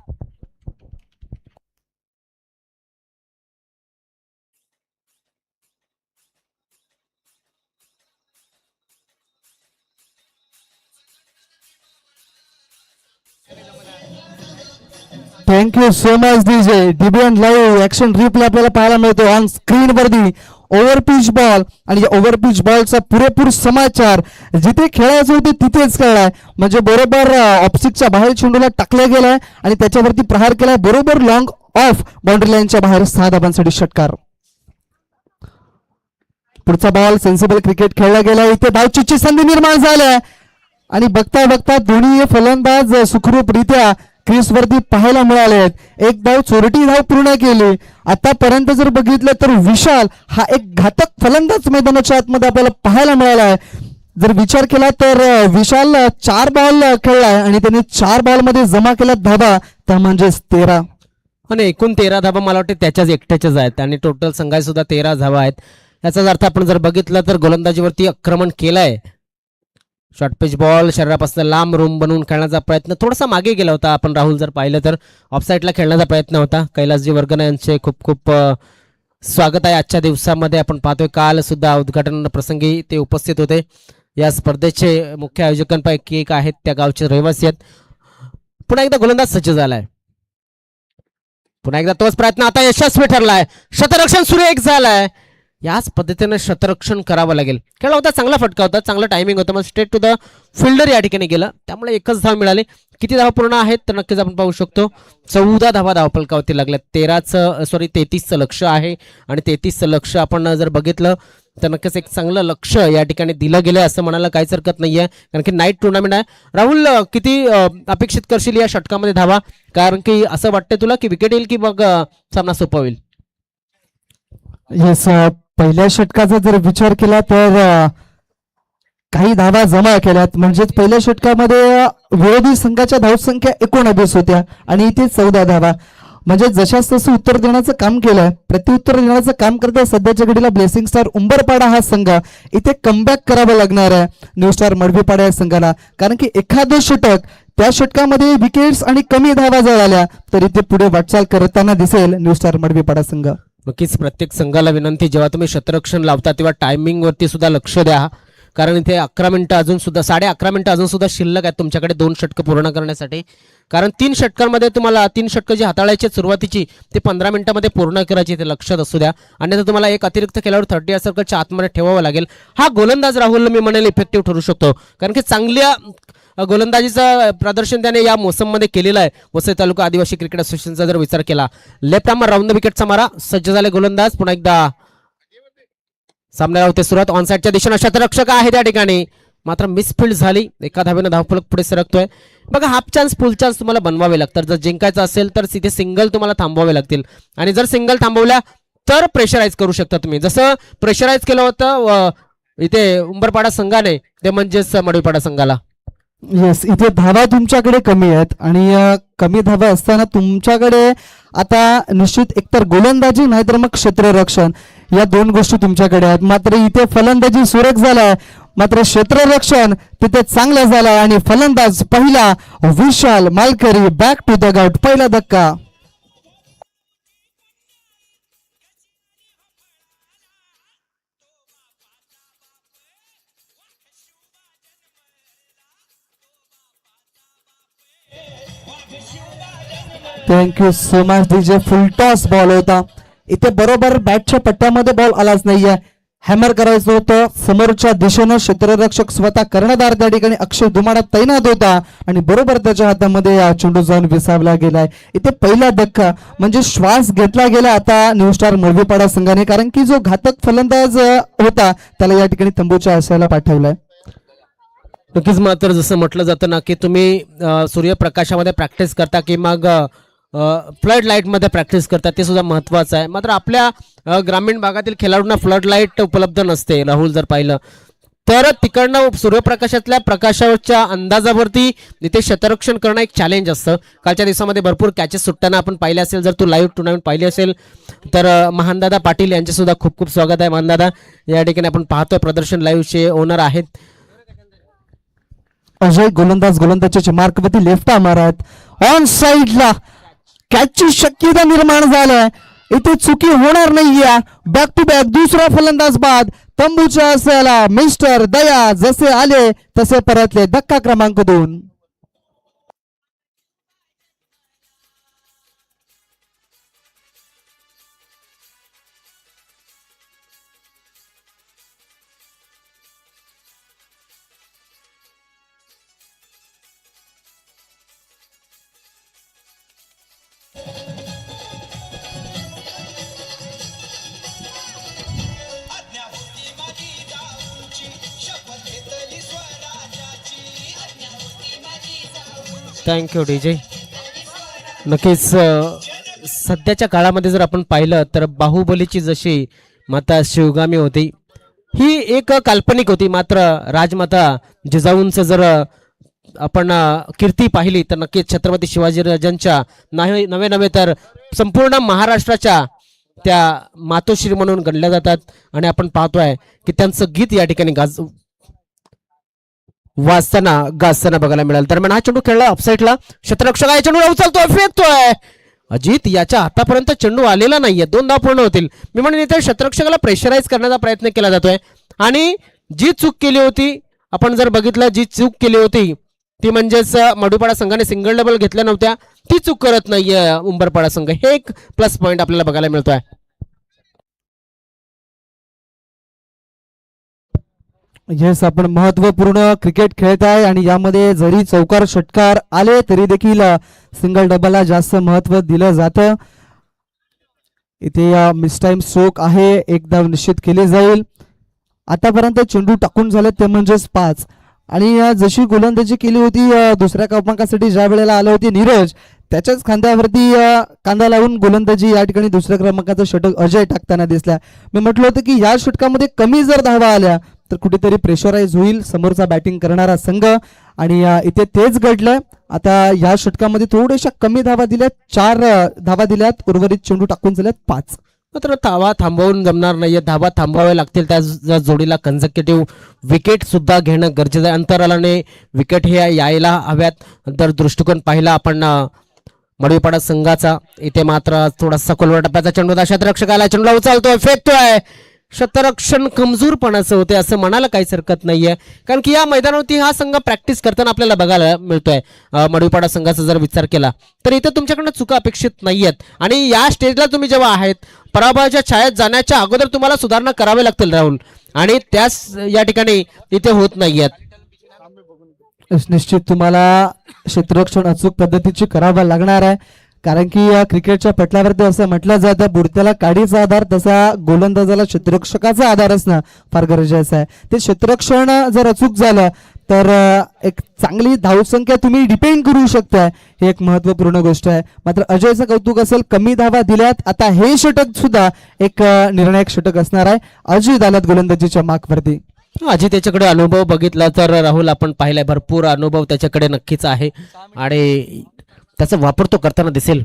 Speaker 1: Thank you so much DJ. DBN live action replay आपल्याला पाहायला मिळतो ऑन स्क्रीन वरती. ओव्हरपिच बॉल आणि ओव्हरपिच बॉलचा पुरेपूर समाचार जिथे खेळायचं होते तिथेच खेळलाय म्हणजे बरोबर ऑफस्टिकच्या बाहेर चेंडूला टाकला गेलाय आणि त्याच्यावरती प्रहार केलाय बरोबर लॉंग ऑफ बाउंड्री लाईनच्या बाहेर 6 धाबांसाठी षटकार. पुढचा बॉल सेन्सिबल क्रिकेट खेळला गेला. इथे धावचीची संधी निर्माण झाल्या आणि बघता बघता दोन्ही फलंदाज सुखरूपरित्या क्रीज वरती पाहायला मिळाले आहेत. एक धाव चोरटी धाव पूर्ण केली. आतापर्यंत जर बघितलं तर विशाल हा एक घातक फलंदाज मैदानाच्या आतमध्ये आपल्याला पाहायला मिळाला आहे. जर विचार केला तर विशाल 4 बॉल खेळलाय आणि त्याने 4 बॉल मध्ये जमा केल्या धाबा त्या म्हणजेच 13
Speaker 2: आणि एकूण 13 धाबा मला वाटते त्याच्याच एकट्याच्याच आहेत आणि टोटल संघात सुद्धा 13 धाबा आहेत. याचाच अर्थ आपण जर बघितलं तर गोलंदाजीवरती आक्रमण केलंय. शॉर्ट पिच बॉल शरीरापासून लांब रूम बनवून खेळण्याचा प्रयत्न थोडासा मागे गेला होता. आपण राहुल जर पाहिलं तर ऑफसाईडला खेळण्याचा प्रयत्न होता. कैलासजी वर्गन यांचे खूप खूप स्वागत आहे आजच्या दिवसामध्ये. आपण पाहतोय काल सुद्धा उद्घाटन प्रसंगी ते उपस्थित होते. या स्पर्धेचे मुख्य आयोजकांपैकी एक आहेत, त्या गावचे रहिवासी आहेत. पुन्हा एकदा गोलंदाज सज्ज झालाय. पुन्हा एकदा तोच प्रयत्न आता यशस्वी ठरलाय. शतरक्षण सुरू एक झालाय. याच पद्धतीने शतरक्षण करावं लागेल. खेळ होता चांगला, फटका होता, चांगला टायमिंग होता, मग स्ट्रेट टू द फिल्डर या ठिकाणी गेला. त्यामुळे एकच धाव मिळाली. किती धावा पूर्ण आहेत तर नक्कीच आपण पाहू शकतो 14 धावा धावफलकावरती लागल्या. 33चं लक्ष आहे आणि 33चं लक्ष आपण जर बघितलं तर नक्कीच एक चांगलं लक्ष या ठिकाणी दिलं गेलं असं म्हणायला काहीच हरकत नाहीये, कारण की नाईट टुर्नामेंट आहे. राहुल, किती अपेक्षित करशील या षटकामध्ये धावा, कारण की असं वाटतंय तुला की विकेट येईल की मग सामना सोपा होईल?
Speaker 1: येस, पहिल्या षटकाचा जर विचार केला तर काही धावा जमा केल्यात. म्हणजेच पहिल्या षटकामध्ये विरोधी संघाच्या धावसंख्या 19 होत्या आणि इथे 14 धावा. म्हणजे जशास तसं उत्तर देण्याचं काम केलंय, प्रत्युत्तर देण्याचं काम करत सध्याच्या घडीला ब्लेसिंग स्टार उंबरपाडा हा संघ इथे कमबॅक करावं लागणार आहे न्यू स्टार मडवीपाडा या संघाला. कारण की एखादं षटक त्या षटकामध्ये विकेट्स आणि कमी धावा जर आल्या तर इथे पुढे वाटचाल करताना दिसेल न्यू स्टार मडवीपाडा संघ.
Speaker 2: नक्कीच प्रत्येक संघाला विनंती, जेव्हा तुम्ही शतरक्षण लावता तेव्हा टायमिंग वरती सुद्धा लक्ष द्या, कारण इथे 11 मिनिटं अजून सुद्धा 11.5 मिनिटं अजून सुद्धा शिल्लक आहेत तुमच्याकडे 2 षटकं पूर्ण करण्यासाठी. कारण 3 षटकांमध्ये तुम्हाला 3 षटकं जी हाताळायची सुरुवातीची ते 15 मिनिटांमध्ये पूर्ण करायची, ते लक्षात असू द्या. अन्यथा तुम्हाला एक अतिरिक्त खेळाडू 30 सर्कलच्या आतमध्ये ठेवावा लागेल. हा गोलंदाज राहुल मी म्हणेल इफेक्टिव्ह ठरू शकतो, कारण की चांगल्या गोलंदाजीचं प्रदर्शन त्याने या मोसममध्ये केलेलं आहे. वसई तालुका आदिवासी क्रिकेट असोसिएशनचा जर विचार केला, लेफ्ट आर्मर राऊंड द विकेटचा मारा, सज्ज झाले गोलंदाज. पुन्हा एकदा सामन्याला होते सुरुवात. ऑनसाईडच्या दिशेनं शतरक्षक आहे त्या ठिकाणी, मात्र मिसफिल्ड झाली. एका धावेनं धावफलक पुढे सरकतोय. बघा, हाफ चान्स फुल चान्स तुम्हाला बनवावे लागतात. जर जिंकायचं असेल तर तिथे सिंगल तुम्हाला थांबवावे लागतील, आणि जर सिंगल थांबवल्या तर प्रेशराईज करू शकता तुम्ही, जसं प्रेशराईज केलं होतं इथे उंबरपाडा संघाने, ते म्हणजेच मडवीपाडा संघाला.
Speaker 1: येस, इथे धावा तुमच्याकडे कमी आहेत आणि कमी धावा असताना तुमच्याकडे आता निश्चित एकतर गोलंदाजी नाहीतर मग क्षेत्ररक्षण या 2 गोष्टी तुमच्याकडे आहेत. मात्र इथे फलंदाजी सुरेख झालाय, मात्र क्षेत्ररक्षण तिथे चांगलं झालंय आणि फलंदाज पहिला विशाल मालकरी बॅक टू द गट, पहिला धक्का. Thank you so much DJ. फुल टॉस बॉल होता इथे, बरोबर बॅटच्या पट्ट्यामध्ये बॉल आलाच नाहीये. हॅमर करायचं होतं समोरच्या दिशेनं. क्षेत्ररक्षक स्वतः कर्णधार त्या ठिकाणी अक्षय दुमाडा तैनात होता आणि बरोबर त्याच्या हातामध्ये चेंडू जाऊन विसावला गेलाय. इथे पहिला धक्का म्हणजे श्वास घेतला गेला आता न्यू स्टार मडवीपाडा संघाने, कारण की जो घातक फलंदाज होता त्याला या ठिकाणी तंबूच्या आशयाला पाठवलाय.
Speaker 2: नक्कीच, मात्र जसं म्हटलं जातं ना की तुम्ही सूर्यप्रकाशामध्ये प्रॅक्टिस करता की मग फ्लड लाईटमध्ये प्रॅक्टिस करतात, ते सुद्धा महत्त्वाचं आहे. मात्र आपल्या ग्रामीण भागातील खेळाडूंना फ्लड लाईट उपलब्ध नसते. राहुल जर पाहिलं तर तिकडनं सूर्यप्रकाशातल्या प्रकाशाच्या अंदाजावरती इथे शतरक्षण करणं एक चॅलेंज असतं. कालच्या दिवसामध्ये भरपूर कॅचेस सुटताना आपण पाहिले असेल, जर तू लाईव्ह टुर्नामेंट पाहिली असेल तर महानदादा पाटील यांचे सुद्धा खूप खूप स्वागत आहे. महानदादा या ठिकाणी आपण पाहतोय, प्रदर्शन लाईव्हचे ओनर आहेत.
Speaker 1: अजय गोलंदाजाच्या मार्कवरती लेफ्ट आर्मर आहेत. ऑन साईडला कॅचची शक्यता निर्माण झालाय, इथे चुकी होणार नाहीये. बॅक टू बॅक दुसरा फलंदाज बाद. तंबूच्या आशयाला मिस्टर दया जसे आले तसे परतले. धक्का क्रमांक 2.
Speaker 2: Thank you DJ. नक्कीच सध्याच्या काळामध्ये जर आपण पाहिलं तर बाहुबलीची जशी माता शिवगामी होती, ही एक काल्पनिक होती. मात्र राजमाता जिजाऊंचं जर आपण कीर्ती पाहिली तर नक्कीच छत्रपती शिवाजीराजांच्या नवे नवे तर संपूर्ण महाराष्ट्राच्या त्या मातोश्री म्हणून गणल्या जातात. आणि आपण पाहतोय की त्यांचं गीत या ठिकाणी गाजताना बघायला मिळालं. दरम्यान हा चेंडू खेळला ऑफसाईडला. क्षेत्ररक्षक आहे, चेंडू उचलतोय, फेकतोय. अजित याच्या हातापर्यंत चेंडू आलेला नाहीये. 2 धावा पूर्ण होतील. मी म्हणेन इथे क्षेत्ररक्षकाला प्रेशराईज करण्याचा प्रयत्न केला जातोय. आणि जी चूक केली होती, आपण जर बघितलं, जी चूक केली होती ती म्हणजेच मडवीपाडा संघाने सिंगल डबल घेतल्या नव्हत्या, ती चूक करत नाहीये उंबरपाडा संघ. हे एक प्लस पॉइंट आपल्याला बघायला मिळतोय.
Speaker 1: येस, आपण महत्वपूर्ण क्रिकेट खेळत आहे आणि यामध्ये जरी चौकार षटकार आले तरी देखील सिंगल डबलला जास्त महत्व दिलं जातं. इथे मिस टाइम स्ट्रोक आहे, एक धाव निश्चित केली जाईल. आतापर्यंत चेंडू टाकून झाले ते म्हणजेच 5. आणि जशी गोलंदाजी केली होती दुसऱ्या क्रमांकासाठी ज्या वेळेला आले होते नीरज, त्याच्याच खांद्यावरती कांदा लावून गोलंदाजी या ठिकाणी दुसऱ्या क्रमांकाचं षटक अजय टाकताना दिसला. मी म्हटलं होतं की या षटकामध्ये कमी जर धावा आल्या तर कुठेतरी प्रेशराईज होईल समोरचा बॅटिंग करणारा संघ, आणि इथे तेच घडलं. आता या षटकामध्ये थोड्याशा कमी धावा दिल्यात, 4 धावा दिल्यात, उर्वरित चेंडू टाकून झाल्यात 5.
Speaker 2: मात्र धावा थांबवून जमणार नाहीये, धावा थांबवाव्या लागतील. त्या जोडीला कन्झर्केटिव्ह विकेट सुद्धा घेणं गरजेचं आहे. अंतरालाने विकेट हे यायला हव्यात. तर दृष्टिकोन पाहिला आपण मडवीपाडा संघाचा. इथे मात्र थोडासा खोलवर टप्प्याचा चेंडू होता, क्षेत्ररक्षकाला चेंडूला उचलतोय, फेकतोय. क्षेत्ररक्षण कमजोरपणाचं होते असं म्हणायला काहीच हरकत नाहीये, कारण की या मैदानावरती हा संघ प्रॅक्टिस करताना आपल्याला बघायला मिळतोय. मडवीपाडा संघाचा जर विचार केला तर इथे तुमच्याकडनं चुका अपेक्षित नाहीयेत, आणि या स्टेजला तुम्ही जेव्हा आहेत पराभवाच्या छायेत जाण्याच्या अगोदर तुम्हाला सुधारणा करावी लागतील राहुल, आणि त्याच या ठिकाणी इथे होत नाहीयेत.
Speaker 1: निश्चित तुम्हाला क्षेत्ररक्षण अचूक पद्धतीची करावं लागणार आहे, कारण की क्रिकेटच्या पटलावरती असं म्हटलं जातं बुडत्याला काडीचा आधार तसा गोलंदाजाला क्षेत्ररक्षकाचा आधार असणं फार गरजेचं आहे. ते क्षेत्ररक्षण जर अचूक झालं तर एक चांगली धावसंख्या तुम्ही डिपेंड करू शकताय, ही एक महत्वपूर्ण गोष्ट आहे. मात्र अजयचं कौतुक असेल, कमी धावा दिल्यात. आता हे षटक सुद्धा एक निर्णायक षटक असणार आहे. अजित आल्यात गोलंदाजीच्या मार्कवरती.
Speaker 2: अजित त्याच्याकडे अनुभव बघितला तर राहुल आपण पाहिलाय, भरपूर अनुभव त्याच्याकडे नक्कीच आहे, आणि त्याचा वापर तो करताना दिसेल.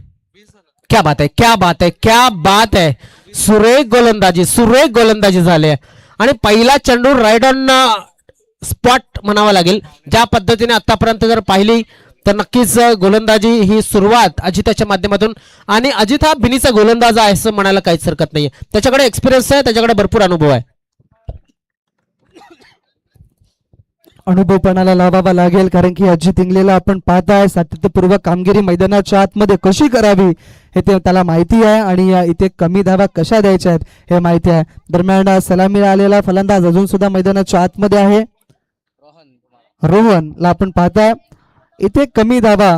Speaker 2: क्या बात आहे, क्या बात आहे, क्या बात आहे. सुरेख गोलंदाजी झाली, आणि पहिला चेंडू राईड ऑन स्पॉट म्हणावा लागेल. ज्या पद्धतीने आतापर्यंत जर पाहिली तर नक्कीच गोलंदाजी ही सुरुवात अजिताच्या माध्यमातून, आणि अजित हा बिनीचा गोलंदाज आहे असं म्हणायला काहीच हरकत नाहीये. त्याच्याकडे एक्सपिरियन्स आहे, त्याच्याकडे भरपूर अनुभव आहे.
Speaker 1: अनुभवपणाला लावावा लागेल, कारण की अजित इंगलेला आपण पाहताय सातत्यपूर्वक कामगिरी मैदानाच्या आतमध्ये कशी करावी हे त्याला माहिती आहे, आणि इथे कमी धावा कशा द्यायच्या आहेत हे माहिती आहे. दरम्यान सलामीला आलेला फलंदाज अजून सुद्धा मैदानाच्या आतमध्ये आहे, रोहनला आपण पाहताय. इथे कमी धावा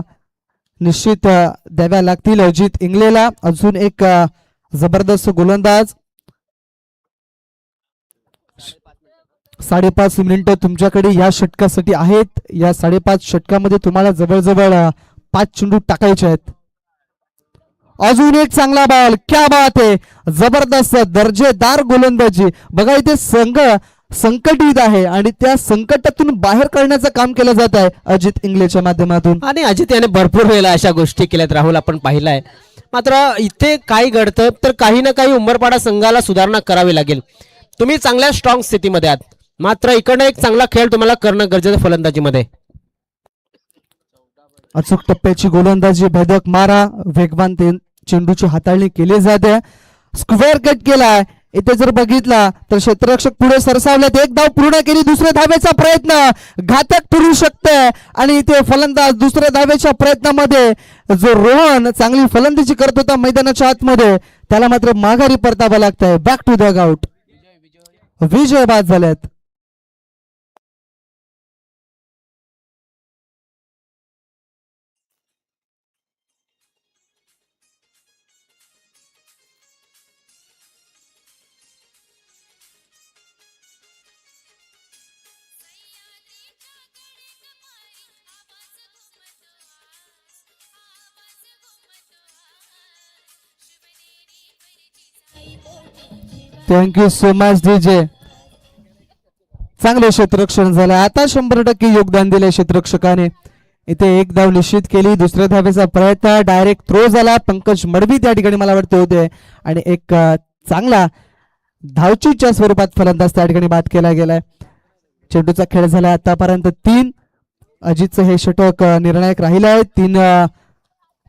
Speaker 1: निश्चित द्याव्या लागतील अजित इंगलेला. अजून एक जबरदस्त गोलंदाज. 5.5 मिनिटं तुमच्याकडे या षटकासाठी आहेत. या 5.5 षटकामध्ये तुम्हाला जवळजवळ 5 चेंडू टाकायचे आहेत. अजून एक चांगला बॉल, क्या बात आहे, जबरदस्त दर्जेदार गोलंदाजी. बघा इथे संघ संकटित आहे, आणि त्या संकटातून बाहेर काढण्याचं काम केलं जात आहे अजित इंगलेच्या माध्यमातून.
Speaker 2: आणि अजित याने भरपूर वेळेला अशा गोष्टी केल्यात राहुल, आपण पाहिलाय. मात्र इथे काय घडतं तर काही ना काही उंबरपाडा संघाला सुधारणा करावी लागेल. तुम्ही चांगल्या स्ट्रॉंग स्थितीमध्ये आहात, मात्र इकडे एक चांगला खेळ तुम्हाला करणं गरजेचं फलंदाजीमध्ये.
Speaker 1: अचूक टप्प्याची गोलंदाजी, भेदक मारा, वेगवान चेंडूची हाताळणी केली जाते. स्क्वेअर कट केलाय. इथे जर बघितला तर क्षेत्ररक्षक पुढे सरसावलेत. एक धाव पूर्ण केली, दुसऱ्या धावेचा प्रयत्न घातक ठरू शकते, आणि इथे फलंदाज दुसऱ्या धावेच्या प्रयत्नामध्ये जो रोहन चांगली फलंदाजी करत होता मैदानाच्या आतमध्ये, त्याला मात्र माघारी परतावं लागतंय. Back to the out. Vijay बाद झालेत. Thank you so much DJ. चांगले क्षेत्ररक्षण झालं. आता 100% योगदान दिले क्षेत्ररक्षकाने. इथे एक धाव निश्चित केली, दुसऱ्या धावेचा प्रयत्न, डायरेक्ट थ्रो झाला. पंकज मडवी त्या ठिकाणी मला वाटते होते, आणि एक चांगला धावचीच्या स्वरूपात फलंदाज त्या ठिकाणी बाद केला गेलाय. चेंडूचा खेळ झाला आतापर्यंत 3. अजितचं हे षटक निर्णायक राहिलं आहे. 3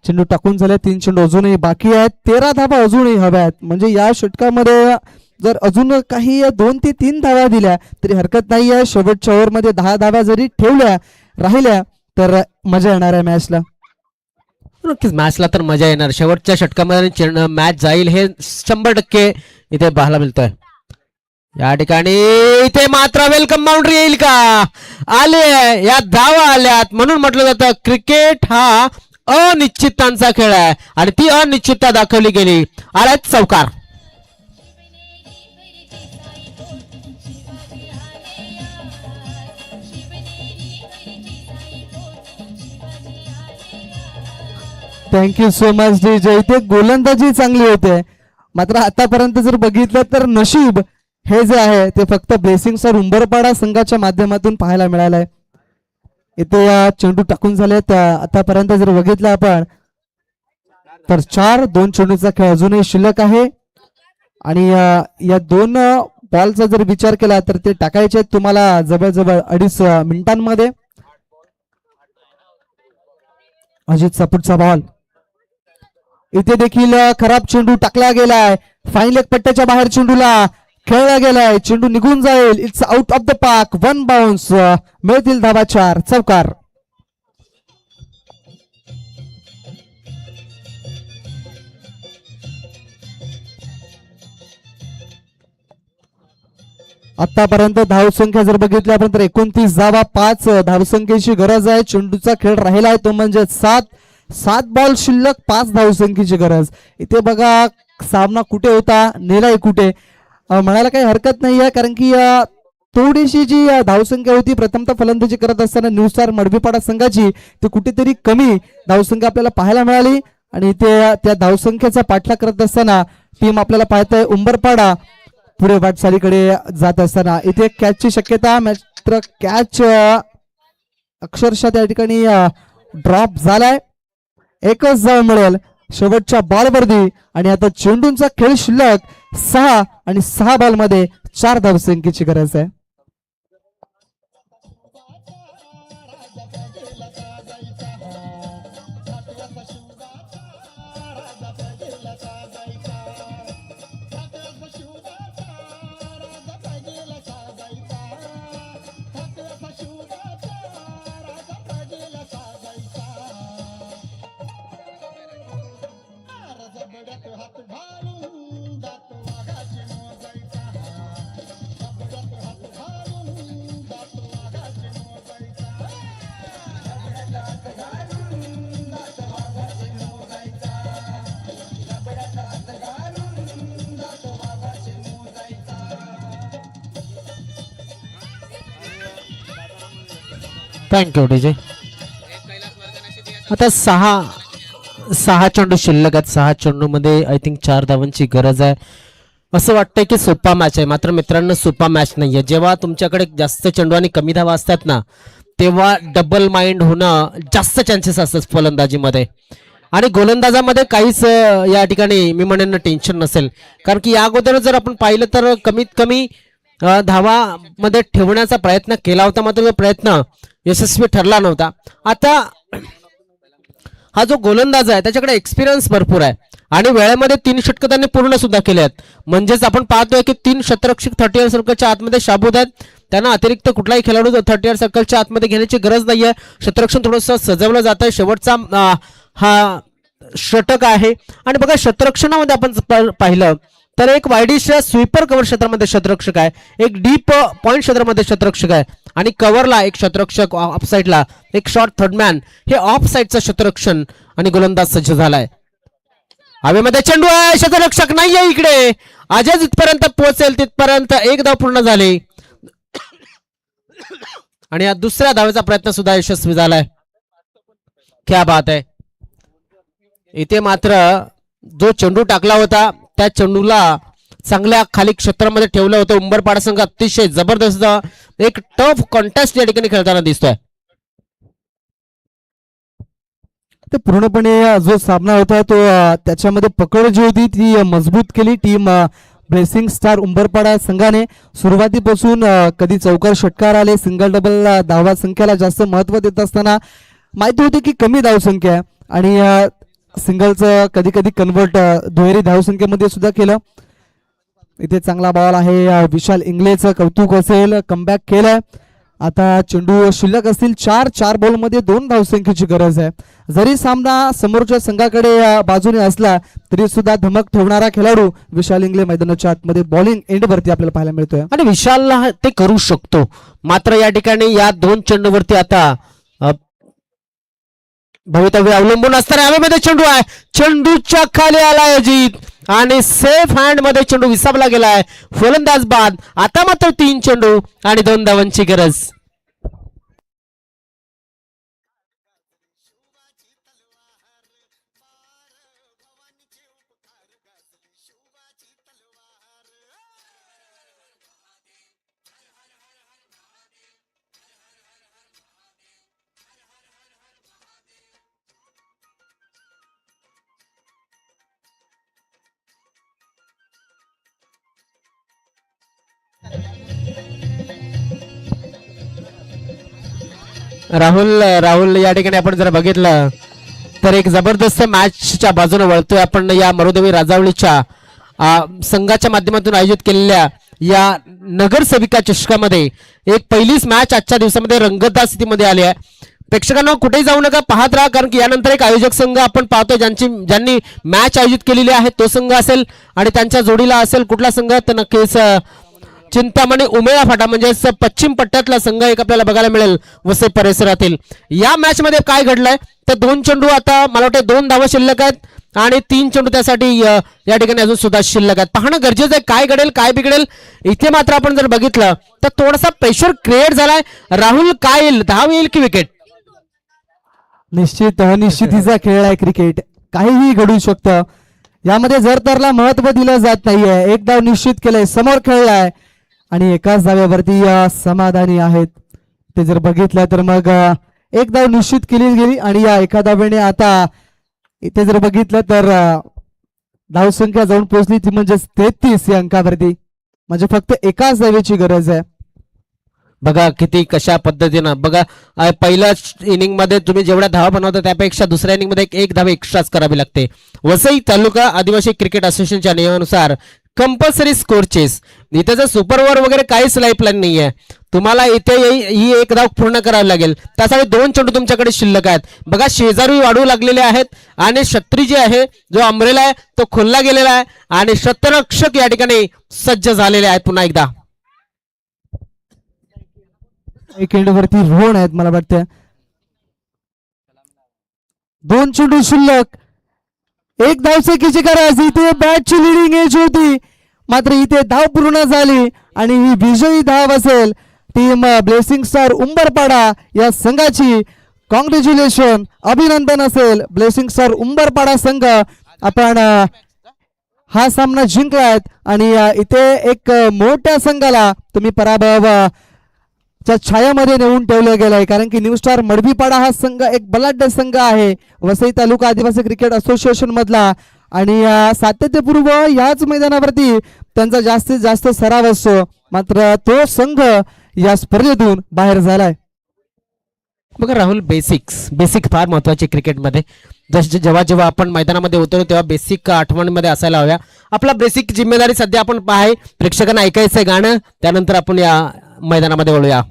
Speaker 1: चेंडू टाकून झाले, 3 चेंडू अजूनही बाकी आहेत. 13 धावा अजूनही हव्यात. म्हणजे या षटकामध्ये जर अजून काही 2 ते 3 धावा दिल्या तरी हरकत नाही आहे. शेवटच्या ओव्हरमध्ये 10 धावा जरी ठेवल्या राहिल्या तर मजा येणार आहे मॅचला.
Speaker 2: नक्कीच मॅचला तर मजा येणार. शेवटच्या षटकामध्ये मॅच जाईल हे 100% इथे पाहायला मिळतोय. या ठिकाणी इथे मात्र वेलकम बाउंड्री येईल का? आले, या धावा आल्यात. म्हणून म्हटलं जातं क्रिकेट हा अनिश्चिततांचा खेळ आहे, आणि ती अनिश्चितता दाखवली गेली. आलात चौकार.
Speaker 1: Thank you so much DJ. इथे गोलंदाजी चांगली होते, मात्र आतापर्यंत जर बघितलं तर नशीब हे जे आहे ते फक्त ब्लेसिंग स्टार उंबरपाडा संघाच्या माध्यमातून पाहायला मिळालंय. इथे चेंडू टाकून झालेत आतापर्यंत जर बघितलं आपण तर 4-2 चेंडूचा खेळ अजूनही शिल्लक आहे. आणि या 2 बॉलचा जर विचार केला तर ते टाकायचे आहेत तुम्हाला जवळजवळ 2.5 मिनिटांमध्ये. अजितचा पुढचा बॉल, इथे देखील खराब चेंडू टाकला गेलाय. फाईन लेग पट्ट्याच्या बाहेर चेंडूला खेळला गेलाय, चेंडू निघून जाईल. It's out of the park, 1 bounce. मिळतील धावा 4, चौकार. आतापर्यंत धावसंख्या जर बघितली आपण तर 29 धावा, 5 धावसंख्येची गरज आहे. चेंडूचा खेळ राहिला आहे तो म्हणजे 7 बॉल शिल्लक, 5 धावसंख्येची गरज. इथे बघा सामना कुठे होता, नेलाय कुठे, म्हणायला काही हरकत नाही आहे. कारण की थोडीशी जी धावसंख्या होती प्रथमतः फलंदाजी करत असताना न्यू स्टार मडबीपाडा संघाची, ती कुठेतरी कमी धावसंख्या आपल्याला पाहायला मिळाली. आणि त्या धावसंख्येचा पाठलाग करत असताना टीम आपल्याला पाहताय उंबरपाडा पुढे वाटचालीकडे जात असताना. इथे कॅचची शक्यता, मात्र कॅच अक्षरशः त्या ठिकाणी ड्रॉप झालाय. एकच धाव मिळेल शेवटच्या बॉलवरती. आणि आता चेंडूंचा खेळ शिल्लक 6 आणि 6 बॉलमध्ये 4 धावसंख्येची गरज आहे.
Speaker 2: Thank you DJ. आता 6 चेंडू शिल्लक आहेत. 6 चेंडूमध्ये आय थिंक 4 धावांची गरज आहे. असं वाटतंय की सोपा मॅच आहे, मात्र मित्रांनो सोपा मॅच नाहीये. जेव्हा तुमच्याकडे जास्त चेंडू आणि कमी धावा असतात ना, तेव्हा डबल माइंड होणं जास्त चान्सेस असतात फलंदाजीमध्ये. आणि गोलंदाजामध्ये काहीच या ठिकाणी मी म्हणेन टेन्शन नसेल, कारण की या अगोदर जर आपण पाहिलं तर कमीत कमी धावा मध्ये ठेवण्याचा प्रयत्न केला होता, मात्र तो प्रयत्न यशस्वी ठरला नव्हता. आता हा जो गोलंदाज आहे त्याच्याकडे एक्सपिरियन्स भरपूर आहे आणि वेळेमध्ये 3 षटकं त्यांनी पूर्ण सुद्धा केले आहेत. म्हणजेच आपण पाहतोय की 3 शतरक्षक 30 सर्कलच्या आतमध्ये शाबूत आहेत. त्यांना अतिरिक्त कुठलाही खेळाडू 30 सर्कलच्या आतमध्ये घेण्याची गरज नाहीये. शतरक्षण थोडंसं सजवलं जात आहे. शेवटचा हा षटक आहे. आणि बघा शतरक्षणामध्ये आपण पाहिलं तर एक वायडिश स्वीपर कव्हर क्षेत्रामध्ये शतरक्षक आहे, एक डीप पॉइंट क्षेत्रामध्ये शतरक्षक आहे आणि कव्हरला एक शतरक्षक, ऑफ साईडला एक शॉर्ट थर्डमॅन. हे ऑफ साईडचं शतरक्षण आणि गोलंदाज सज्ज झालाय. हवेमध्ये चेंडू आहे, शतरक्षक नाहीये इकडे. अजय जिथपर्यंत पोहोचेल तिथपर्यंत 1 धाव पूर्ण झाली आणि या दुसऱ्या धावेचा प्रयत्न सुद्धा यशस्वी झालाय. क्या बात आहे. इथे मात्र जो चेंडू टाकला होता त्या चेंडूला चांगल्या खाली क्षेत्रामध्ये ठेवलं होतं. उंबरपाडा संघ अतिशय जबरदस्त एक टफ कॉन्टेस्ट या ठिकाणी खेळताना दिसतोय.
Speaker 1: ते पूर्णपणे जो सामना होता तो त्याच्यामध्ये पकड जी होती ती मजबूत केली टीम ब्लेसिंग स्टार उंबरपाडा संघाने. सुरुवातीपासून कधी चौकार षटकार आले, सिंगल डबल धावा संख्येला जास्त महत्व देत असताना माहिती होती की कमी धावसंख्या आणि सिंगलचं कधी कधी कन्वर्ट दुहेरी धावसंख्येमध्ये सुद्धा केलं. इथे चांगला बॉल आहे, विशाल इंगलेचं कौतुक असेल, कमबॅक केलंय. आता चेंडू शिल्लक असतील 4 बॉलमध्ये 2 धावसंख्येची गरज आहे. जरी सामना समोरच्या संघाकडे बाजूने असला तरी सुद्धा धमक ठेवणारा खेळाडू विशाल इंगले मैदानाच्या आतमध्ये बॉलिंग एंडवरती आपल्याला पाहायला मिळतोय
Speaker 2: आणि विशालला ते करू शकतो. मात्र या ठिकाणी या 2 चेंडूवरती आता भवितव्य अवलंबून असताना हवेमध्ये चेंडू आहे, चेंडूच्या खाली आलाय अजित आणि सेफ हँड मध्ये चेंडू विसावला गेलाय. फलंदाज बाद. आता मात्र 3 चेंडू आणि 2 धावांची गरज. राहुल राहुल या ठिकाणी आपण जर बघितलं तर एक जबरदस्त मॅचच्या बाजूने वळतोय आपण या मरुदेवी राजावळीच्या संघाच्या माध्यमातून आयोजित केलेल्या या नगरसेविका चषकामध्ये एक पहिलीच मॅच आजच्या दिवसामध्ये रंगतदार स्थितीमध्ये आली आहे. प्रेक्षकांना कुठेही जाऊ नका, पाहत राहा, कारण की यानंतर एक आयोजक संघ आपण पाहतो ज्यांनी मॅच आयोजित केलेली आहे तो संघ असेल आणि त्यांच्या जोडीला असेल कुठला संघ तर नक्कीच चिंतामणी उमेळा फाटा म्हणजेच पश्चिम पट्ट्यातला संघ एक आपल्याला बघायला मिळेल वसई परिसरातील. या मॅच मध्ये काय घडलंय तर 2 चेंडू आता मला वाटतं 2 धावा शिल्लक आहेत आणि 3 चेंडू त्यासाठी या ठिकाणी अजून सुद्धा शिल्लक आहेत. पाहणं गरजेचं आहे काय घडेल काय बिघडेल. इथे मात्र आपण जर बघितलं तर थोडासा प्रेशर क्रिएट झालाय. राहुल काय येईल, धाव येईल की विकेट?
Speaker 1: निश्चित अनिश्चितीचा खेळ आहे क्रिकेट, काहीही घडू शकतं. यामध्ये जर तरला महत्व दिलं जात नाहीये. एक धाव निश्चित केलंय, समोर खेळलाय आणि एकाच धाव्यावरती समाधानी आहेत. ते जर बघितलं तर मग एक धाव निश्चित केली गेली आणि या एका धावेने आता इथे जर बघितलं तर धावसंख्या जाऊन पोहोचली ती म्हणजे 33 या अंकावरती. म्हणजे फक्त एकाच धावेची गरज आहे.
Speaker 2: बघा किती कशा पद्धतीनं बघा पहिल्या इनिंग मध्ये तुम्ही जेवढ्या धावा बनवता त्यापेक्षा दुसऱ्या इनिंग मध्ये एक धाव एक्स्ट्राच करावी लागते. वसई तालुका आदिवासी क्रिकेट असोसिएशनच्या नियमानुसार कंपल्सरी स्कोर चेस. इथे जर सुपर ओव्हर वगैरे काहीच लाईफलाईन नाही आहे. तुम्हाला इथे ही एक धाव पूर्ण करावी लागेल. त्यासाठी 2 चेंडू तुमच्याकडे शिल्लक आहेत. बघा शेजारी वाढू लागलेले आहेत आणि छत्री जी आहे जो अंब्रेला आहे तो खोलला गेलेला आहे आणि शतरक्षक या ठिकाणी सज्ज झालेले आहेत. पुन्हा एकदा
Speaker 1: एक एंडवरती रोहन आहेत मला वाटतं. 2 चेंडू शिल्लक, एक धावसंख्येची गरज. इथे बॅटची लिडिंग एज होती मात्र इथे धाव पूर्ण झाली आणि ही विजयी धाव असेल टीम ब्लेसिंग स्टार उंबरपाडा या संघाची. कॉंग्रॅच्युलेशन, अभिनंदन असेल ब्लेसिंग स्टार उंबरपाडा संघ. आपण हा सामना जिंकलायत आणि इथे एक मोठ्या संघाला तुम्ही पराभव च्या छायामध्ये नेऊन ठेवलं गेलंय. कारण की न्यू स्टार मडवीपाडा हा संघ एक बलाढ्य संघ आहे वसई तालुका आदिवासी क्रिकेट असोसिएशन मधला आणि सातत्यपूर्व याच मैदानावरती त्यांचा जास्तीत जास्त सराव असतो. मात्र तो संघ या स्पर्धेतून बाहेर झालाय.
Speaker 2: बघा राहुल, बेसिक फार महत्वाचे क्रिकेटमध्ये. जेव्हा जेव्हा आपण मैदानामध्ये उतरतो तेव्हा बेसिक आठवणीमध्ये असायला हव्या. आपला बेसिक जिम्मेदारी सध्या आपण पाहाय प्रेक्षकांना ऐकायचंय गाणं, त्यानंतर आपण या मैदानामध्ये वळूया.